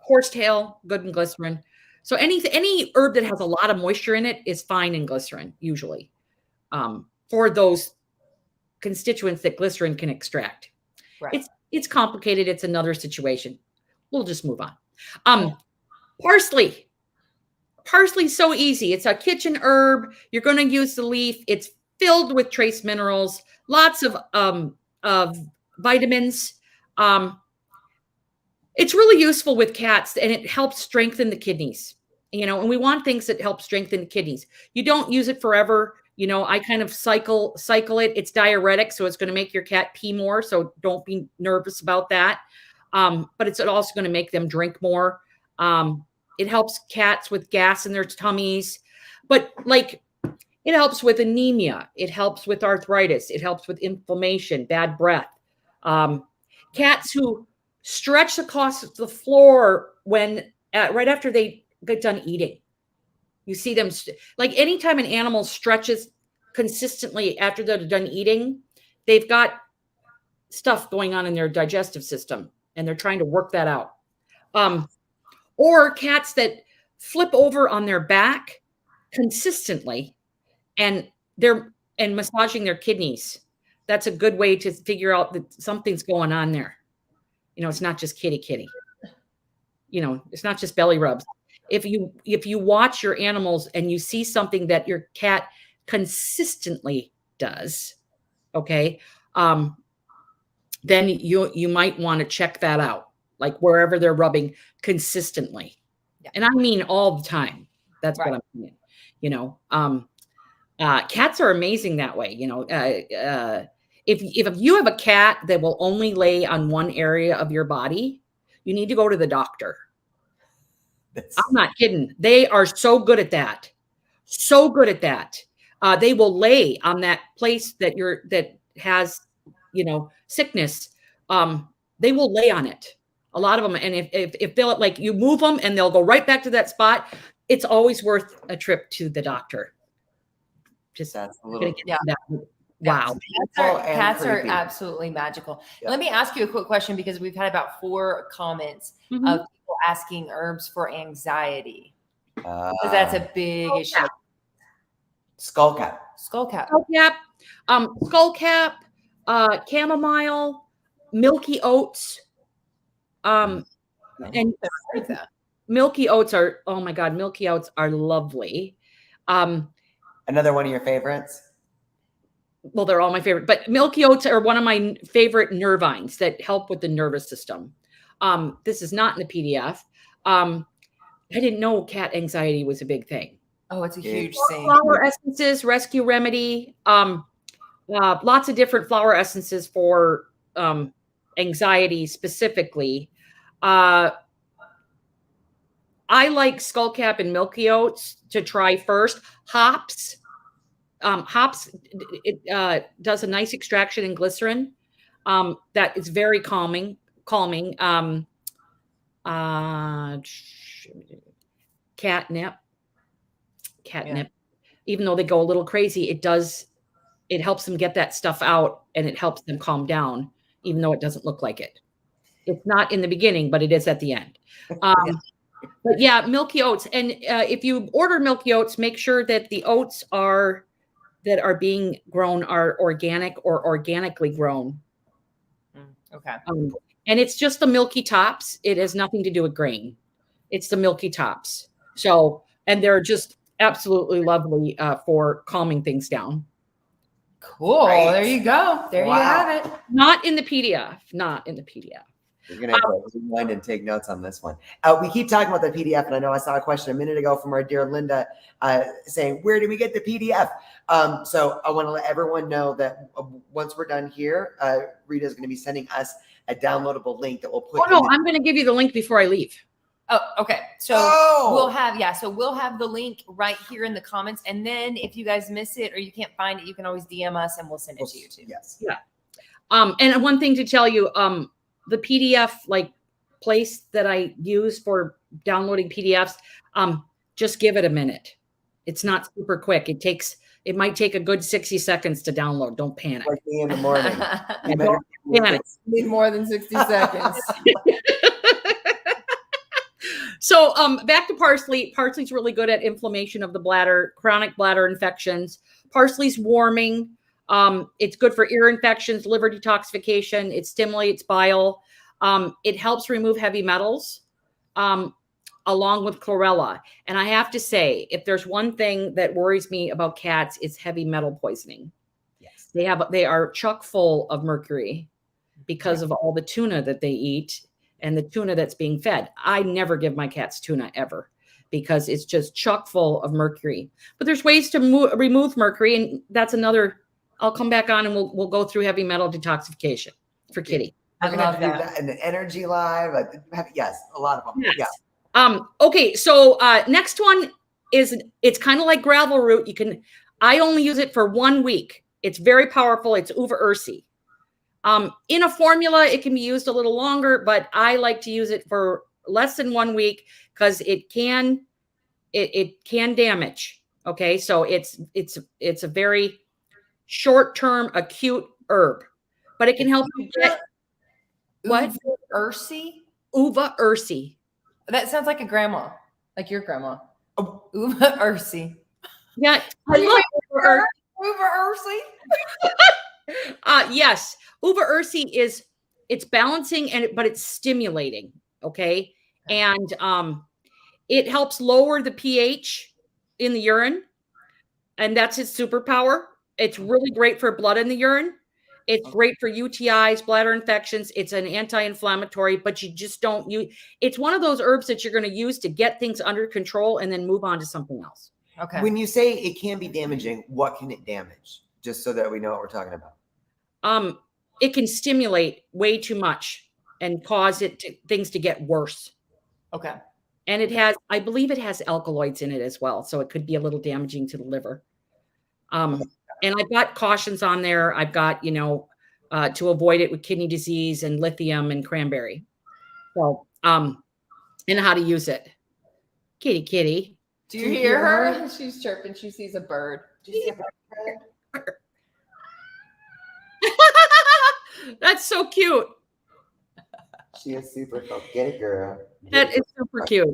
Horsetail, good in glycerin. So any herb that has a lot of moisture in it is fine in glycerin, usually, for those constituents that glycerin can extract. Right. It's complicated. It's another situation. We'll just move on. Parsley. Parsley's so easy. It's a kitchen herb. You're going to use the leaf. It's filled with trace minerals, lots of vitamins. It's really useful with cats, and it helps strengthen the kidneys, and we want things that help strengthen the kidneys. You don't use it forever. I kind of cycle it. It's diuretic, so it's going to make your cat pee more. So don't be nervous about that. But it's also going to make them drink more. It helps cats with gas in their tummies, but like it helps with anemia. It helps with arthritis. It helps with inflammation, bad breath. Cats who stretch across the floor right after they get done eating. You see them like anytime an animal stretches consistently after they're done eating, they've got stuff going on in their digestive system, and they're trying to work that out. Or cats that flip over on their back consistently and massaging their kidneys. That's a good way to figure out that something's going on there. It's not just kitty. It's not just belly rubs. If you watch your animals and you see something that your cat consistently does, okay, then you might want to check that out, like wherever they're rubbing consistently. Yeah. And I mean all the time. That's right. What I mean. Cats are amazing that way. If you have a cat that will only lay on one area of your body, you need to go to the doctor. I'm not kidding. They are so good at that. So good at that. They will lay on that place that has, sickness. They will lay on it. A lot of them. And if they'll like you move them and they'll go right back to that spot, it's always worth a trip to the doctor. Just That's a little, wow. Cats are creepy. absolutely magical. Yeah. Let me ask you a quick question because we've had about 4 comments of people asking herbs for anxiety. Because that's a big issue. Skullcap. Skullcap. Skullcap, chamomile, milky oats. And milky oats are, oh my God, milky oats are lovely. Another one of your favorites? Well, they're all my favorite, but milky oats are one of my favorite nervines that help with the nervous system. This is not in the PDF. I didn't know cat anxiety was a big thing. Oh, it's a huge thing. Flower essences, rescue remedy, lots of different flower essences for anxiety specifically. I like skullcap and milky oats to try first. Hops. Hops, it does a nice extraction in glycerin that is very calming. Catnip. Even though they go a little crazy, it helps them get that stuff out and it helps them calm down, even though it doesn't look like it. It's not in the beginning, but it is at the end. But yeah, milky oats. And if you order milky oats, make sure that the oats that are being grown are organic or organically grown. Okay. And it's just the milky tops. It has nothing to do with grain. It's the milky tops. So, and they're just absolutely lovely for calming things down. Cool. Right. There you go. There you have it. Not in the PDF. Not in the PDF. You're going to rewind and take notes on this one. We keep talking about the PDF, and I know I saw a question a minute ago from our dear Linda saying, where do we get the PDF? So I want to let everyone know that once we're done here, Rita is going to be sending us a downloadable link that we'll put. Oh, no, I'm going to give you the link before I leave. Oh, okay. So we'll have the link right here in the comments. And then if you guys miss it or you can't find it, you can always DM us and we'll send it to you too. Yes. Yeah. And one thing to tell you, the PDF place that I use for downloading PDFs, just give it a minute. It's not super quick. It might take a good 60 seconds to download. Don't panic. Like me in the morning. Don't panic. Need more than 60 seconds. So back to parsley. Parsley's really good at inflammation of the bladder, chronic bladder infections. Parsley's warming. It's good for ear infections, liver detoxification. It stimulates bile. It helps remove heavy metals, along with chlorella. And I have to say, if there's one thing that worries me about cats, it's heavy metal poisoning. Yes. They are chock full of mercury because of all the tuna that they eat and the tuna that's being fed. I never give my cats tuna ever because it's just chock full of mercury. But there's ways to remove mercury, and that's another. I'll come back on and we'll go through heavy metal detoxification for Kitty. We're going to have to do that in an energy live. Yes, a lot of them. Yes. Yeah. Okay. So next one it's kind of like gravel root. I only use it for 1 week. It's very powerful. It's uva ursi. In a formula, it can be used a little longer, but I like to use it for less than 1 week because it can damage. Okay. So it's a very short-term acute herb, but it can help you get what? Uva ursi? Uva ursi. That sounds like a grandma, like your grandma. Oh, uva ursi. Yeah. I love uva ursi. Yes. Uva ursi it's balancing but it's stimulating. Okay. And it helps lower the pH in the urine. And that's its superpower. It's really great for blood in the urine. It's great for UTIs, bladder infections. It's an anti-inflammatory, but you just don't use. It's one of those herbs that you're going to use to get things under control and then move on to something else. Okay. When you say it can be damaging, what can it damage? Just so that we know what we're talking about. It can stimulate way too much and cause things to get worse. Okay. And I believe it has alkaloids in it as well. So it could be a little damaging to the liver. And I've got cautions on there. I've got, to avoid it with kidney disease and lithium and cranberry. So, and how to use it. Kitty, kitty. Do you hear her? She's chirping. She sees a bird. Do you see a bird? That's so cute. She is super cool. Get it, girl. That is super cute.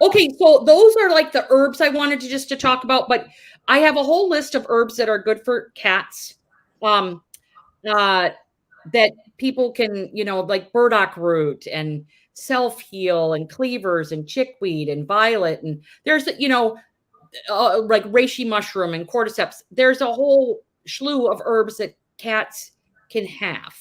Okay, so those are like the herbs I wanted to talk about, but I have a whole list of herbs that are good for cats. That people can, like burdock root and self-heal and cleavers and chickweed and violet. And there's, like reishi mushroom and cordyceps. There's a whole slew of herbs that cats can have.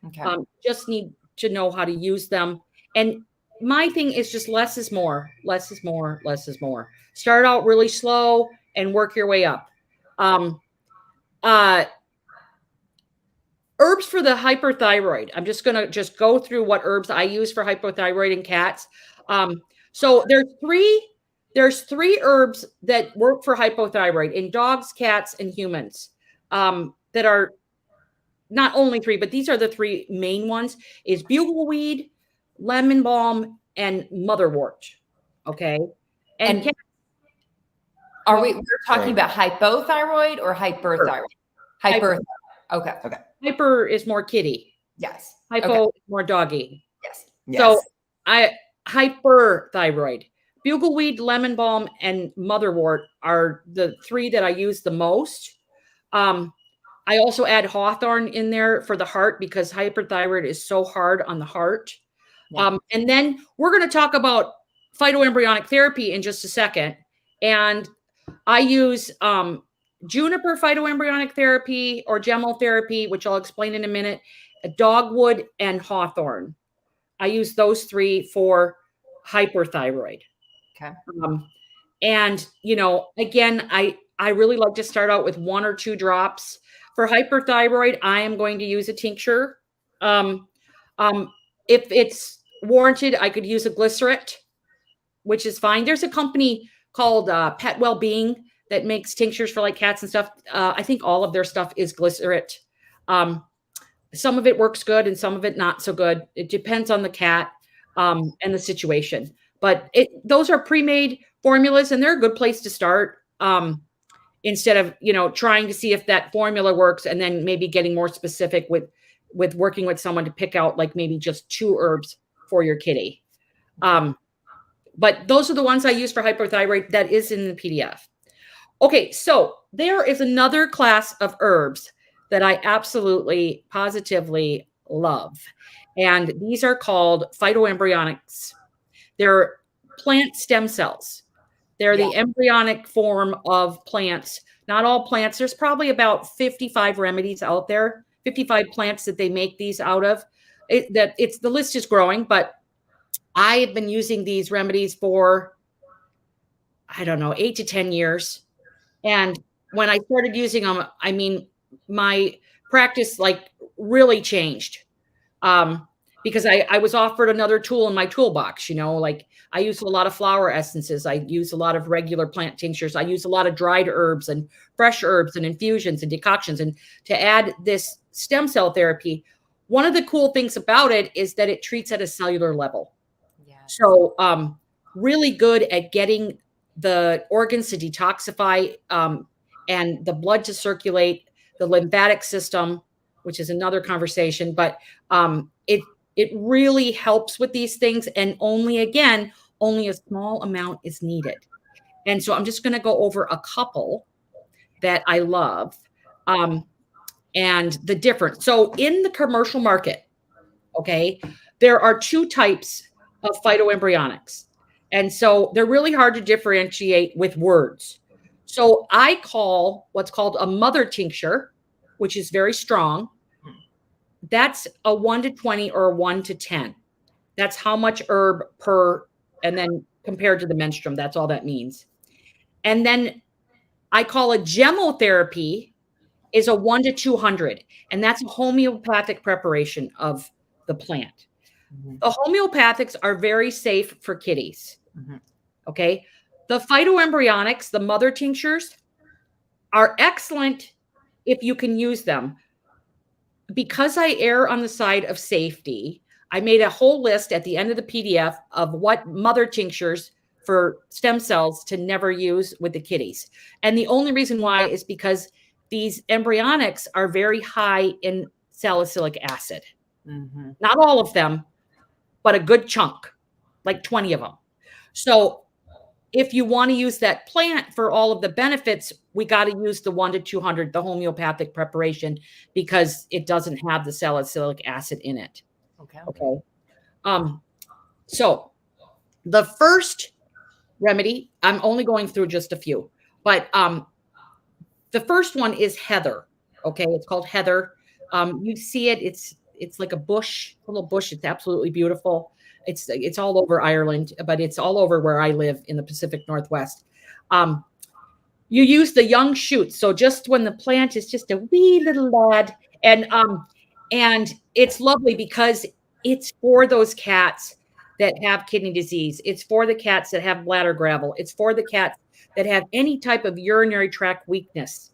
Okay. Just need to know how to use them. And my thing is just less is more, less is more, less is more. Start out really slow and work your way up. Herbs for the hyperthyroid. I'm just going to go through what herbs I use for hypothyroid in cats. So there's three herbs that work for hypothyroid in dogs, cats, and humans. That are not only three, but these are the three main ones: is bugleweed, lemon balm, and motherwort. Okay. And we're talking about hypothyroid or hyperthyroid? Hyper. Okay. Hyper is more kitty. Yes. Hypo is more doggy. Yes. So hyperthyroid, bugleweed, lemon balm, and motherwort are the three that I use the most. I also add hawthorn in there for the heart because hyperthyroid is so hard on the heart. Yeah. And then we're going to talk about phytoembryonic therapy in just a second. And I use juniper phytoembryonic therapy or gemotherapy, which I'll explain in a minute, dogwood and hawthorn. I use those three for hyperthyroid. Okay. And, again, I really like to start out with 1 or 2 drops. For hyperthyroid, I am going to use a tincture. If it's warranted, I could use a glycerate, which is fine. There's a company called Pet Wellbeing that makes tinctures for like cats and stuff. I think all of their stuff is glycerate. Some of it works good and some of it not so good. It depends on the cat and the situation. But those are pre-made formulas and they're a good place to start. Instead of, trying to see if that formula works and then maybe getting more specific with working with someone to pick out like maybe just 2 herbs for your kitty. But those are the ones I use for hypothyroid. That is in the PDF. Okay, so there is another class of herbs that I absolutely, positively love. And these are called phytoembryonics. They're plant stem cells. They're the embryonic form of plants. Not all plants. There's probably about 55 remedies out there, 55 plants that they make these out of. The list is growing, but I have been using these remedies for, 8 to 10 years. And when I started using them, my practice really changed. Because I was offered another tool in my toolbox, I use a lot of flower essences. I use a lot of regular plant tinctures. I use a lot of dried herbs and fresh herbs and infusions and decoctions. And to add this stem cell therapy, one of the cool things about it is that it treats at a cellular level. Yeah. So really good at getting the organs to detoxify and the blood to circulate, the lymphatic system, which is another conversation, but it really helps with these things. And only a small amount is needed. And so I'm just going to go over a couple that I love and the difference. So in the commercial market, okay, there are 2 types of phytoembryonics. And so they're really hard to differentiate with words. So I call what's called a mother tincture, which is very strong. That's a 1 to 20 or a 1 to 10. That's how much herb per, and then compared to the menstruum, that's all that means. And then I call a gemotherapy is a 1 to 200. And that's a homeopathic preparation of the plant. Mm-hmm. The homeopathics are very safe for kitties. Mm-hmm. Okay. The phytoembryonics, the mother tinctures, are excellent if you can use them. Because I err on the side of safety, I made a whole list at the end of the PDF of what mother tinctures for stem cells to never use with the kitties. And the only reason why is because these embryonics are very high in salicylic acid. Mm-hmm. Not all of them, but a good chunk, like 20 of them. So if you want to use that plant for all of the benefits, we got to use the 1 to 200, the homeopathic preparation, because it doesn't have the salicylic acid in it. Okay. So the first remedy, I'm only going through just a few, but the first one is heather. Okay, it's called heather. You see it. It's like a bush, a little bush. It's absolutely beautiful. It's all over Ireland, but it's all over where I live in the Pacific Northwest. You use the young shoots. So just when the plant is just a wee little lad, and it's lovely because it's for those cats that have kidney disease. It's for the cats that have bladder gravel. It's for the cats that have any type of urinary tract weakness.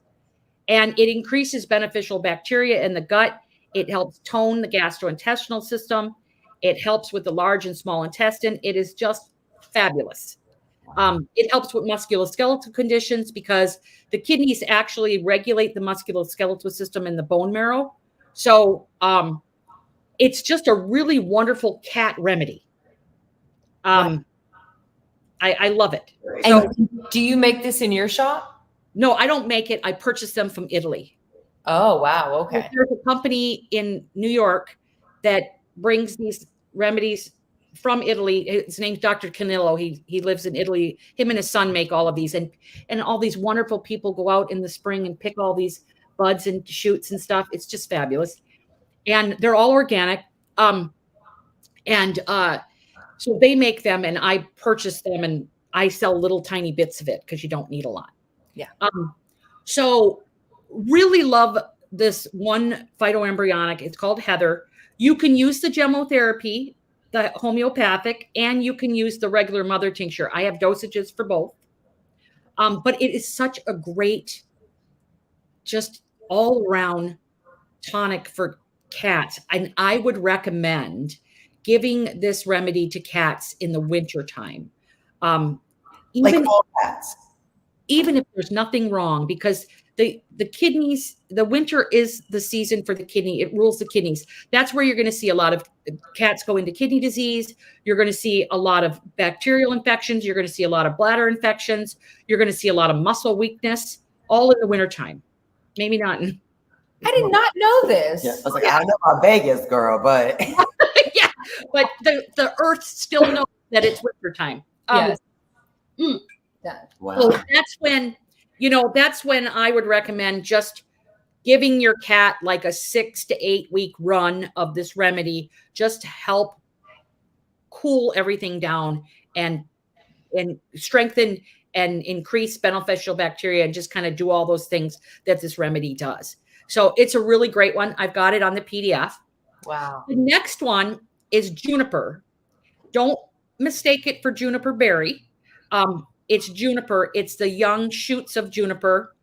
And it increases beneficial bacteria in the gut. It helps tone the gastrointestinal system. It helps with the large and small intestine. It is just fabulous. It helps with musculoskeletal conditions because the kidneys actually regulate the musculoskeletal system in the bone marrow. So it's just a really wonderful cat remedy. I love it. And do you make this in your shop? No, I don't make it. I purchase them from Italy. Oh, wow. Okay. There's a company in New York that brings these remedies from Italy. His name's Dr. Canillo. He lives in Italy. Him and his son make all of these, and all these wonderful people go out in the spring and pick all these buds and shoots and stuff. It's just fabulous. And they're all organic. So they make them and I purchase them and I sell little tiny bits of it because you don't need a lot. Yeah. So really love this one phytoembryonic. It's called heather. You can use the gemotherapy, the homeopathic, and you can use the regular mother tincture. I have dosages for both. But it is such a great, just all around tonic for cats. And I would recommend giving this remedy to cats in the winter time. Like all cats. Even if there's nothing wrong, because the kidneys, the winter is the season for the kidney. It rules the kidneys. That's where you're going to see a lot of cats go into kidney disease. You're going to see a lot of bacterial infections. You're going to see a lot of bladder infections. You're going to see a lot of muscle weakness, all in the wintertime. Maybe not in. I did not know this. Yeah, I was like, I don't know about Vegas, girl, but yeah, but the earth still knows that it's wintertime. Yes. Wow. So that's when I would recommend just giving your cat like a 6 to 8 week run of this remedy, just to help cool everything down and strengthen and increase beneficial bacteria and just kind of do all those things that this remedy does. So it's a really great one. I've got it on the PDF. Wow. The next one is juniper. Don't mistake it for juniper berry. It's juniper. It's the young shoots of juniper.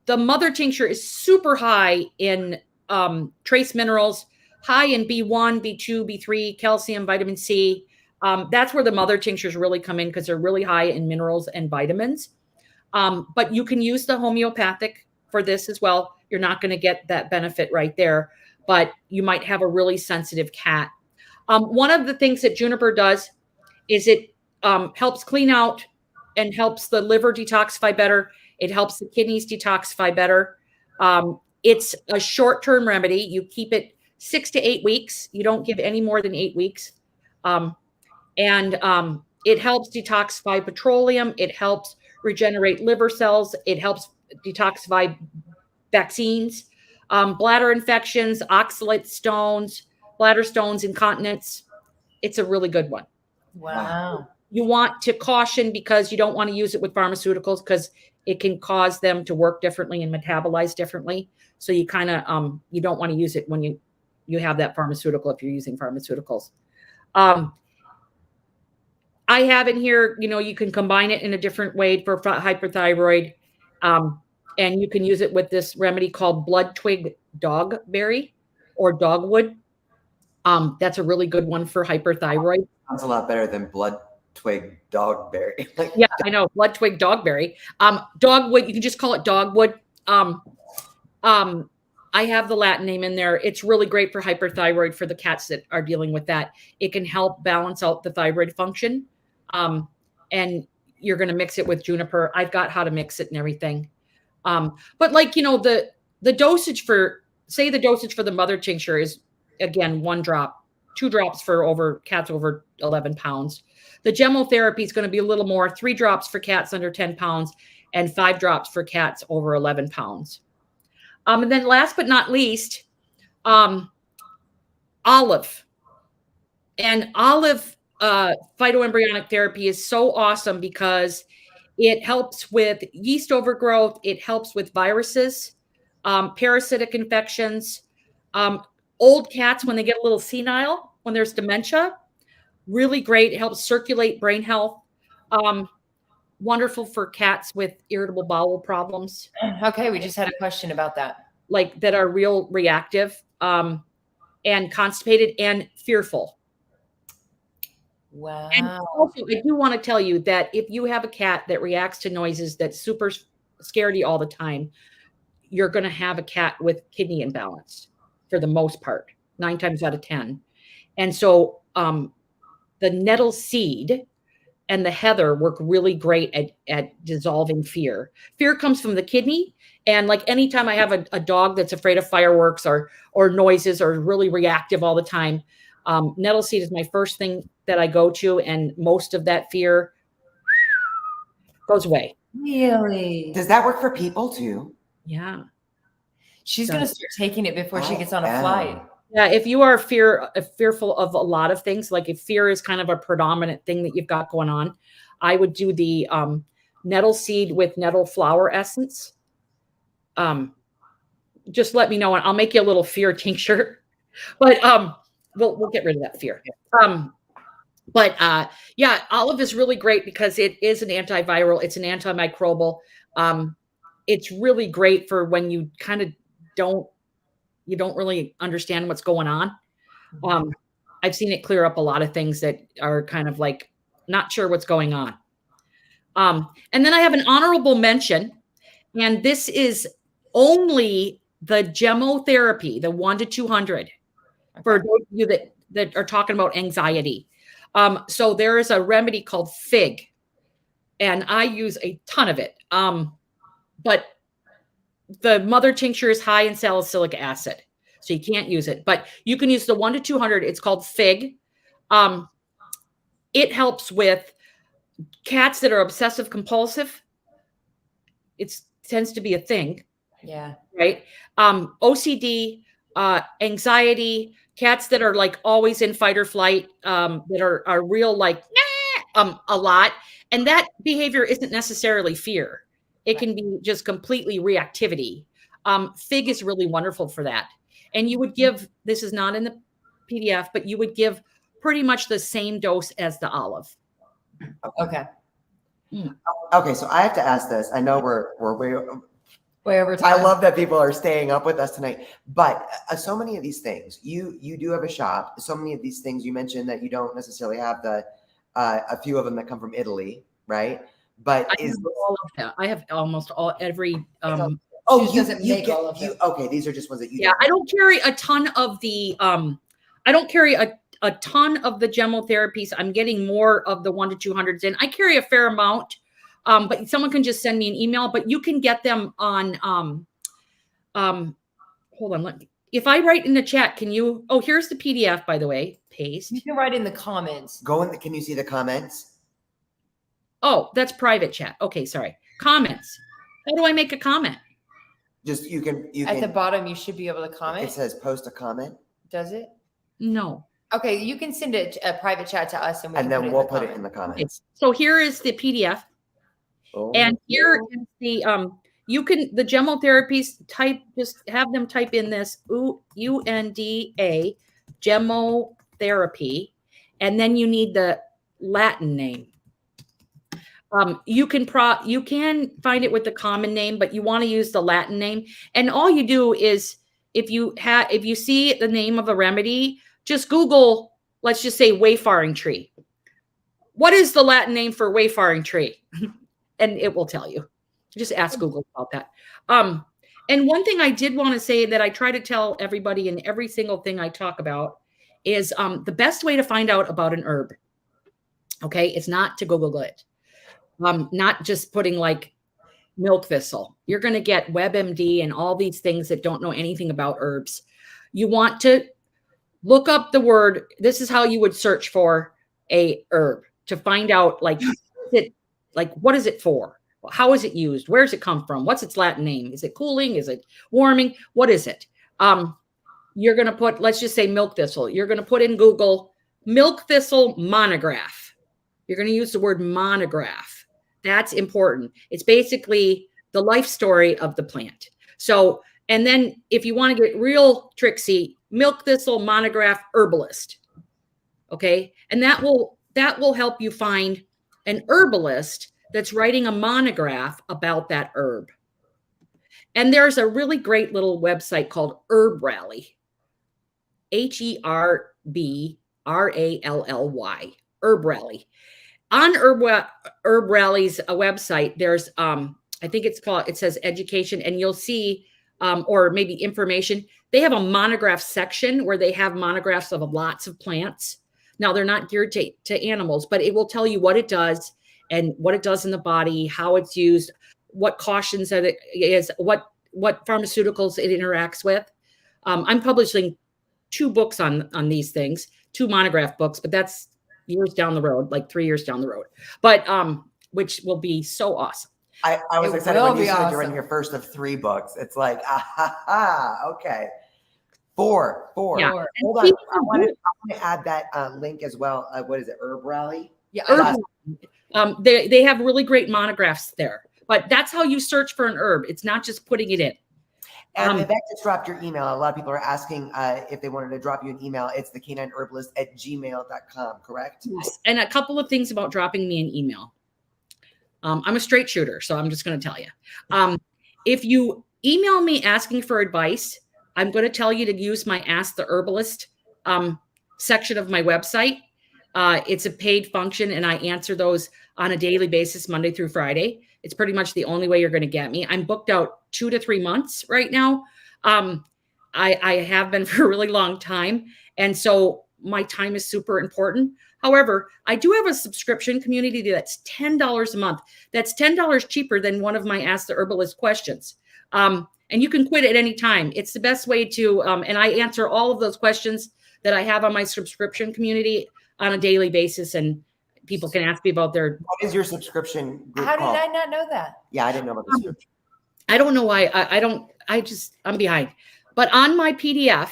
The mother tincture is super high in trace minerals, high in B1, B2, B3, calcium, vitamin C. That's where the mother tinctures really come in because they're really high in minerals and vitamins. But you can use the homeopathic for this as well. You're not going to get that benefit right there, but you might have a really sensitive cat. One of the things that juniper does is it helps clean out and helps the liver detoxify better. It helps the kidneys detoxify better. It's a short-term remedy. You keep it 6 to 8 weeks. You don't give any more than 8 weeks. It helps detoxify petroleum. It helps regenerate liver cells. It helps detoxify vaccines, bladder infections, oxalate stones, bladder stones, incontinence. It's a really good one. Wow. You want to caution because you don't want to use it with pharmaceuticals because it can cause them to work differently and metabolize differently. So you kind of, you don't want to use it when you have that pharmaceutical if you're using pharmaceuticals. I have in here, you can combine it in a different way for hyperthyroid. And you can use it with this remedy called blood twig dogberry or dogwood. That's a really good one for hyperthyroid. Sounds a lot better than blood twig dogberry. Yeah, I know. Blood twig dogberry. Dogwood, you can just call it dogwood. I have the Latin name in there. It's really great for hyperthyroid for the cats that are dealing with that. It can help balance out the thyroid function. And you're going to mix it with juniper. I've got how to mix it and everything. But like, the dosage for, say the dosage for the mother tincture is, again, 1 drop, 2 drops for cats over 11 pounds. The gemotherapy is going to be a little more, 3 drops for cats under 10 pounds and 5 drops for cats over 11 pounds. And then last but not least, olive. And olive phytoembryonic therapy is so awesome because it helps with yeast overgrowth. It helps with viruses, parasitic infections. Old cats, when they get a little senile, when there's dementia, really great. It helps circulate brain health. Wonderful for cats with irritable bowel problems. Okay, we just had a question about that. Like that are real reactive and constipated and fearful. Wow. And also, I do want to tell you that if you have a cat that reacts to noises, that's super scaredy all the time, you're going to have a cat with kidney imbalance for the most part, 9 times out of 10. And so the nettle seed and the heather work really great at dissolving fear. Fear comes from the kidney. And like anytime I have a dog that's afraid of fireworks or noises or really reactive all the time, nettle seed is my first thing that I go to, and most of that fear goes away. Really? Does that work for people too? Yeah. She's going to start taking it before she gets on a flight. Yeah, if you are fearful of a lot of things, like if fear is kind of a predominant thing that you've got going on, I would do the nettle seed with nettle flower essence. Just let me know, and I'll make you a little fear tincture. But we'll get rid of that fear. Yeah, olive is really great because it is an antiviral. It's an antimicrobial. It's really great for when you kind of don't really understand what's going on. I've seen it clear up a lot of things that are kind of like not sure what's going on. And then I have an honorable mention, and this is only the gemotherapy, the 1 to 200, for those of you that are talking about anxiety. So there is a remedy called fig, and I use a ton of it. But the mother tincture is high in salicylic acid, so you can't use it. But you can use the 1 to 200. It's called fig. It helps with cats that are obsessive compulsive. It tends to be a thing. Yeah. Right. OCD, anxiety, cats that are like always in fight or flight, that are real like a lot. And that behavior isn't necessarily fear. It can be just completely reactivity. Fig is really wonderful for that. And you would give, this is not in the PDF, but you would give pretty much the same dose as the olive. Okay. Okay, so I have to ask this. I know we're way over time. I love that people are staying up with us tonight. But so many of these things, you do have a shop. So many of these things, you mentioned that you don't necessarily have a few of them that come from Italy, right? But I have almost every. Okay, these are just ones that you. Yeah, I don't carry a ton of the. I don't carry a ton of the gemotherapies. I'm getting more of the 1 to 200s in. I carry a fair amount, but someone can just send me an email. But you can get them on. Hold on. If I write in the chat, can you? Oh, here's the PDF, by the way. Paste. You can write in the comments. Can you see the comments? Oh, that's private chat. Okay, sorry. Comments. How do I make a comment? Just you can at the bottom. You should be able to comment. It says post a comment. Does it? No. Okay, you can send a private chat to us, and then we'll put it in the comments. Okay. So here is the PDF, and here is the the gemotherapies. Just have them type in this UNDA gemotherapy, and then you need the Latin name. You can find it with the common name, but you want to use the Latin name. And all you do is if you see the name of a remedy, just Google, let's just say wayfaring tree. What is the Latin name for wayfaring tree? And it will tell you. Just ask Google about that. And one thing I did want to say that I try to tell everybody in every single thing I talk about is the best way to find out about an herb, okay, is not to Google it. Not just putting like milk thistle. You're going to get WebMD and all these things that don't know anything about herbs. You want to look up the word. This is how you would search for a herb to find out what is it for? How is it used? Where does it come from? What's its Latin name? Is it cooling? Is it warming? What is it? You're going to put, let's just say milk thistle. You're going to put in Google milk thistle monograph. You're going to use the word monograph. That's important. It's basically the life story of the plant. So, and then if you want to get real tricksy, milk thistle monograph herbalist. Okay. And that will help you find an herbalist that's writing a monograph about that herb. And there's a really great little website called Herb Rally. HERBRALLY. Herb Rally. On Herb Rally's website, there's I think it says education, and you'll see or maybe information. They have a monograph section where they have monographs of lots of plants. Now they're not geared to animals, but it will tell you what it does and what it does in the body, how it's used, what cautions that it is, what pharmaceuticals it interacts with. I'm publishing 2 books on these things, 2 monograph books, but that's years down the road, like 3 years down the road, but which will be so awesome. I was excited when you said you're writing your first of 3 books. It's like, okay. 4. Yeah. Hold on. I want to add that link as well. What is it? Herb Rally? Yeah. They have really great monographs there, but that's how you search for an herb. It's not just putting it in. And Vivek just dropped your email. A lot of people are asking if they wanted to drop you an email. It's thecanineherbalist@gmail.com, correct? Yes. And a couple of things about dropping me an email. I'm a straight shooter, so I'm just going to tell you. If you email me asking for advice, I'm going to tell you to use my Ask the Herbalist section of my website. It's a paid function, and I answer those on a daily basis, Monday through Friday. It's pretty much the only way you're going to get me. I'm booked out 2 to 3 months right now. I have been for a really long time. And so my time is super important. However, I do have a subscription community that's $10 a month. That's $10 cheaper than one of my Ask the Herbalist questions. And you can quit at any time. It's the best way to, and I answer all of those questions that I have on my subscription community on a daily basis. And people can ask me about their. What is your subscription group How called? did I not know that? Yeah, I didn't know about the subscription. I don't know why. I'm behind. But on my PDF,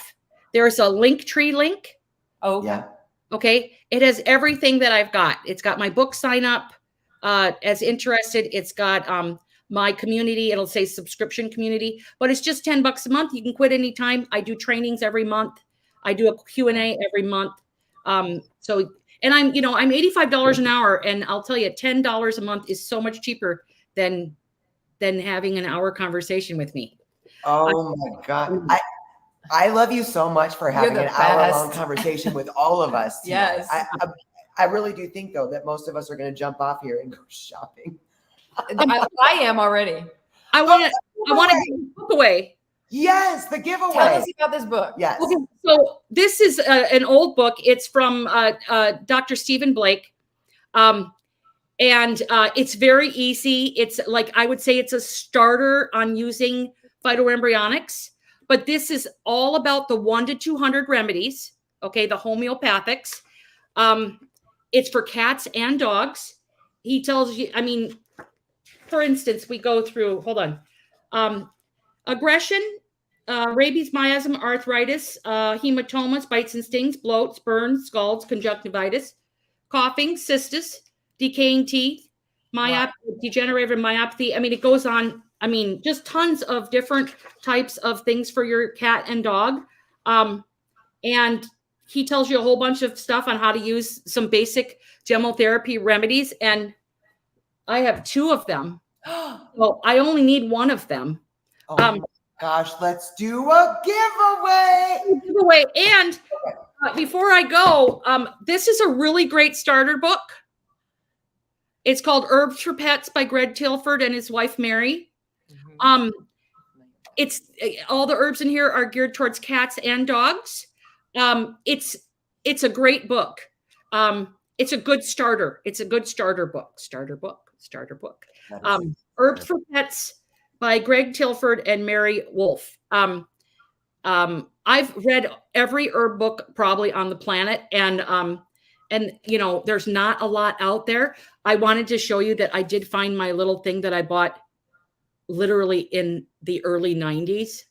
there's a Linktree link. Oh, yeah. Okay. It has everything that I've got. It's got my book sign up as interested. It's got my community. It'll say subscription community, but it's just $10 a month. You can quit anytime. I do trainings every month. I do a Q&A every month. And I'm $85 an hour, and I'll tell you, $10 a month is so much cheaper than having an hour conversation with me. Oh my God. I love you so much for having an hour-long conversation with all of us tonight. Yes. I really do think, though, that most of us are going to jump off here and go shopping. I am already. I want to give the book away. Yes, the giveaway. Tell us about this book. Yes. Okay, so this is an old book. It's from Dr. Stephen Blake. And it's very easy. It's like, I would say it's a starter on using phytoembryonics. But this is all about the 1 to 200 remedies, okay, the homeopathics. It's for cats and dogs. He tells you, for instance, we go through, hold on, aggression, rabies, miasm, arthritis, hematomas, bites and stings, bloats, burns, scalds, conjunctivitis, coughing, cystis, decaying teeth, degenerative myopathy. It goes on. Just tons of different types of things for your cat and dog. And he tells you a whole bunch of stuff on how to use some basic gemotherapy remedies. And I have 2 of them. Well, I only need 1 of them. Oh my gosh, let's do a giveaway. And before I go, this is a really great starter book. It's called Herbs for Pets by Greg Tilford and his wife, Mary. It's all the herbs in here are geared towards cats and dogs. It's a great book. It's a good starter. It's a good starter book. Starter book. Herbs for Pets by Greg Tilford and Mary Wolf. I've read every herb book probably on the planet, and you know, there's not a lot out there. I wanted to show you that I did find my little thing that I bought literally in the early 90s.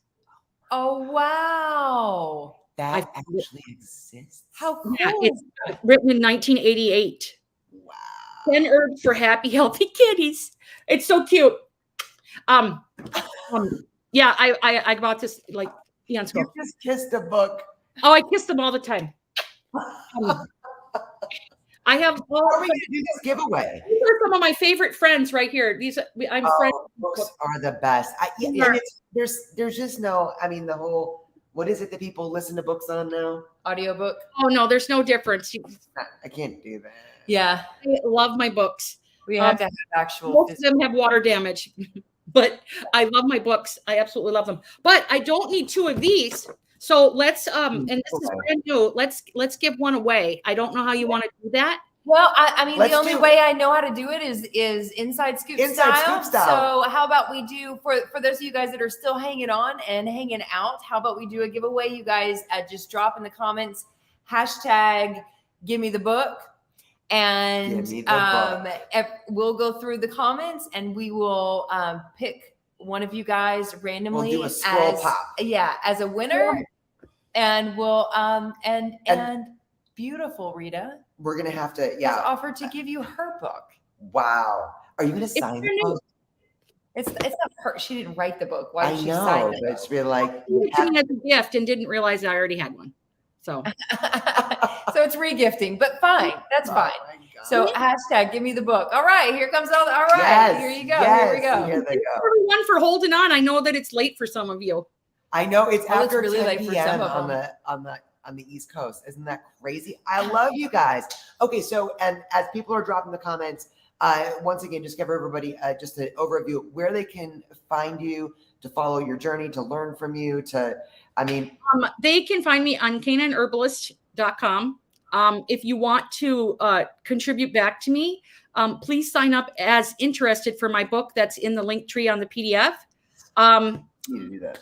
Oh, wow. That actually exists. How cool. Yeah, it's written in 1988. Wow. 10 herbs for happy, healthy kitties. It's so cute. Yeah, I bought this like eons ago. You just kissed a book. Oh, I kiss them all the time. I have. How are we going to do this giveaway? These are some of my favorite friends right here. I'm friends. Books are the best. And there's just no. I mean, the whole. What is it that people listen to books on now? Audiobook. Oh no, there's no difference. I can't do that. Yeah, I love my books. we have to have actual. Most of them have water damage, but I love my books. I absolutely love them. But I don't need 2 of these. So let's and this is brand new. Let's give one away. I don't know how you want to do that. Well, I mean, the only way I know how to do it is inside scoop style. So how about we do, for those of you guys that are still hanging on and hanging out, how about we do a giveaway? You guys just drop in the comments, hashtag give me the book. And we'll go through the comments and we will pick one of you guys randomly. We'll do a scroll pop. Yeah, as a winner. And we'll and beautiful Rita. We're gonna have to has offered to give you her book. Wow. Are you gonna sign the book? It's not her. She didn't write the book. Why did she know, sign it? But it's really like It to me as a gift and didn't realize I already had one. So so it's regifting, but fine. That's fine. So hashtag give me the book. All right, here comes all right. Yes, here you go. Yes, here we go. Here they go. Everyone for holding on. I know that it's late for some of you. I know it's after really 10 late for some p.m. of them. on the East Coast. Isn't that crazy? I love you guys. Okay, so and as people are dropping the comments, once again, just give everybody just an overview where they can find you, to follow your journey, to learn from you, they can find me on canineherbalist.com. If you want to contribute back to me, please sign up as interested for my book that's in the link tree on the PDF. You do that.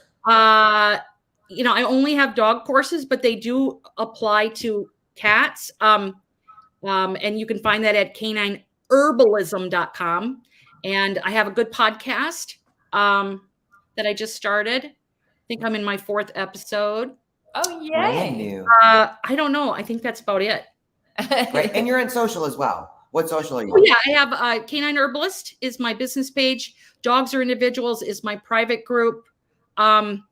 You know, I only have dog courses, but they do apply to cats. And you can find that at canineherbalism.com. And I have a good podcast that I just started. I think I'm in my 4th episode. Oh, yay. I don't know. I think that's about it. Right. And you're in social as well. What social are you? Oh, yeah, I have Canine Herbalist is my business page. Dogs or Individuals is my private group. I'm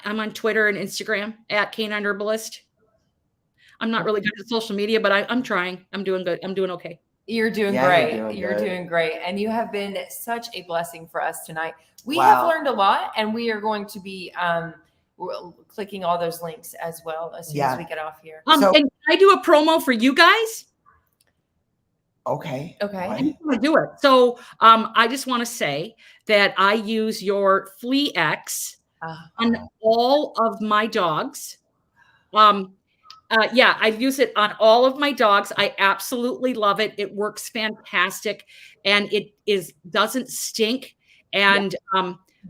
on Twitter and Instagram at Canine Herbalist. I'm not really good at social media, but I'm trying. I'm doing good. I'm doing okay. You're doing great. You're doing great. And you have been such a blessing for us tonight. We have learned a lot, and we are going to be clicking all those links as well as soon as we get off here. And can I do a promo for you guys? Okay. I just want to do it. So I just want to say that I use your Flea X on all of my dogs. I use it on all of my dogs. I absolutely love it. It works fantastic, and it doesn't stink. And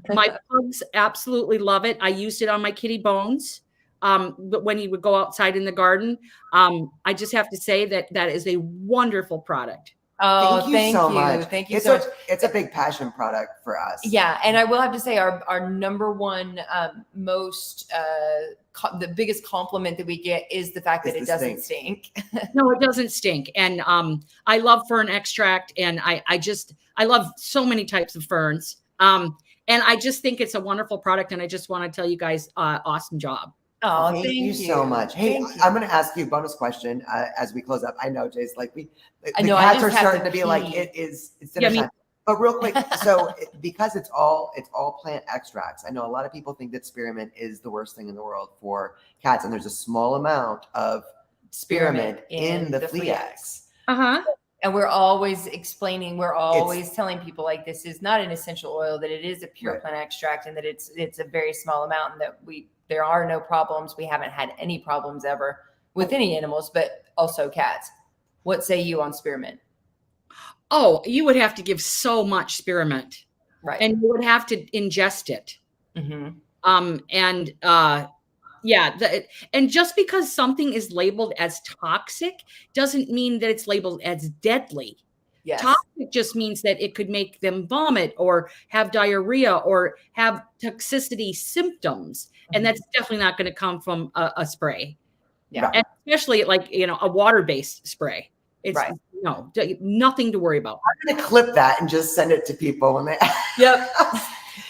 my pugs absolutely love it. I used it on my kitty Bones. But when he would go outside in the garden, I just have to say that is a wonderful product. Oh, thank you so much. Thank you so much. It's a big passion product for us. Yeah. And I will have to say our number one the biggest compliment that we get is the fact that it doesn't stink. No, it doesn't stink. And I love fern extract, and I love so many types of ferns. And I just think it's a wonderful product, and I just want to tell you guys, awesome job. Oh, thank you so much. Hey, I'm going to ask you a bonus question as we close up. I know, Jay's like, the cats are starting to be like, it's dinner time. But real quick, so because it's all plant extracts, I know a lot of people think that spearmint is the worst thing in the world for cats, and there's a small amount of spearmint in the flea X. And we're always explaining, we're always telling people like this is not an essential oil, that it is a pure plant extract, and that it's a very small amount, and that there are no problems. We haven't had any problems ever with any animals, but also cats. What say you on spearmint? Oh, you would have to give so much spearmint, right? And you would have to ingest it. And just because something is labeled as toxic doesn't mean that it's labeled as deadly. Yes. Toxic just means that it could make them vomit or have diarrhea or have toxicity symptoms. And that's definitely not going to come from a spray. Yeah. And especially like, a water-based spray. It's no, nothing to worry about. I'm going to clip that and just send it to people when they. Yep.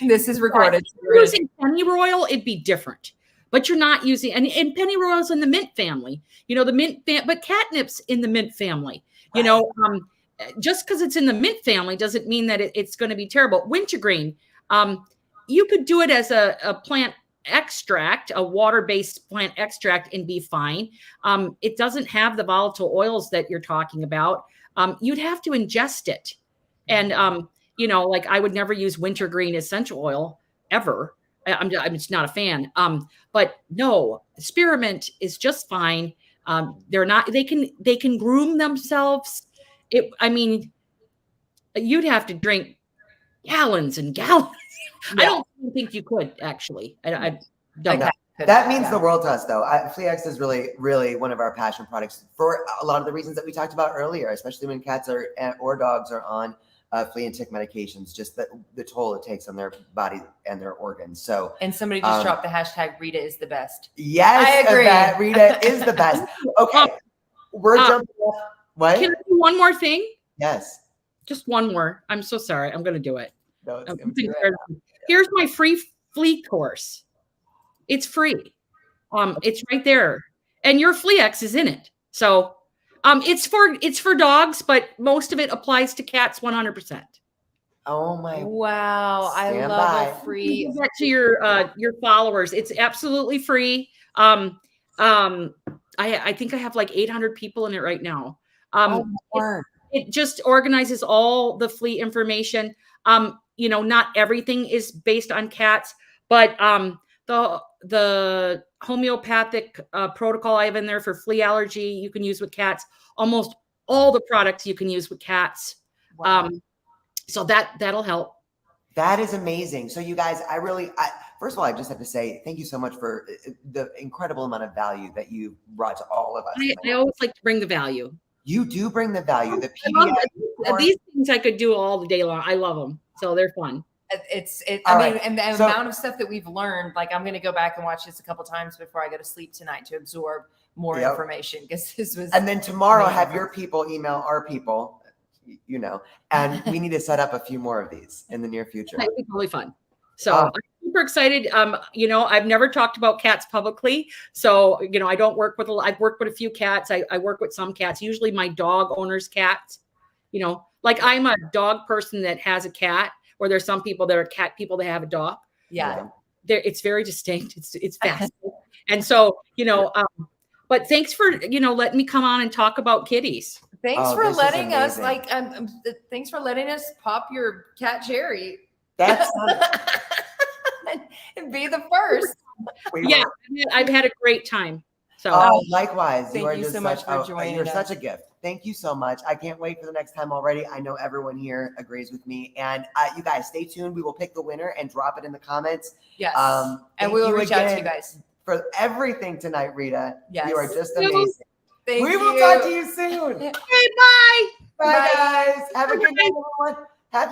This is recorded. If you're using pennyroyal, it'd be different. But you're not using, and pennyroyal's in the mint family, but catnip's in the mint family, just because it's in the mint family doesn't mean that it's going to be terrible. Wintergreen, you could do it as a plant extract, a water-based plant extract, and be fine. It doesn't have the volatile oils that you're talking about. You'd have to ingest it. And, like I would never use wintergreen essential oil ever. I'm just not a fan. But no, spearmint is just fine. They can groom themselves. You'd have to drink gallons and gallons. Yeah. I don't think you could actually. I don't know. That means the world to us, though. Flea X is really, really one of our passion products for a lot of the reasons that we talked about earlier, especially when cats or dogs are on flea and tick medications, just the toll it takes on their body and their organs. So, and somebody just dropped the hashtag Rita is the best. Yes, I agree. Rita is the best. Okay, we're jumping off. What? Can I do one more thing? Yes. Just one more. I'm so sorry. I'm going to do it. No, Here's my free flea course. It's free. It's right there, and your Flea X is in it. So, it's for dogs, but most of it applies to cats 100%. Oh my! Wow, I love a free. Give that to your followers. It's absolutely free. I think I have like 800 people in it right now. It just organizes all the flea information. Not everything is based on cats, but the homeopathic protocol I have in there for flea allergy you can use with cats. Almost all the products you can use with cats. Wow. So that'll help. That is amazing. So you guys, first of all, I just have to say thank you so much for the incredible amount of value that you brought to all of us. I always like to bring the value. You do bring the value. The PDF. These things I could do all the day long. I love them. So they're fun. And the amount of stuff that we've learned, like I'm going to go back and watch this a couple times before I go to sleep tonight to absorb more information, because this was. And then tomorrow have your people email our people, and we need to set up a few more of these in the near future. That'd be really fun. So I'm super excited. I've never talked about cats publicly. So, I don't work with, I've worked with a few cats. I work with some cats, usually my dog owner's cats, like I'm a dog person that has a cat, or there's some people that are cat people that have a dog. Yeah. It's very distinct. It's fast. And so, but thanks for, letting me come on and talk about kitties. Thanks for letting us thanks for letting us pop your cat cherry. That's and be the first. I've had a great time. So likewise. Thank you so much for joining You're us. such a gift. Thank you so much. I can't wait for the next time already. I know everyone here agrees with me. And you guys stay tuned. We will pick the winner and drop it in the comments. Yes. And we will reach out to you guys. For everything tonight, Rita. Yes. You are just amazing. Thank you. We will talk to you soon. Okay, bye. Bye, guys. Have a good night, everyone.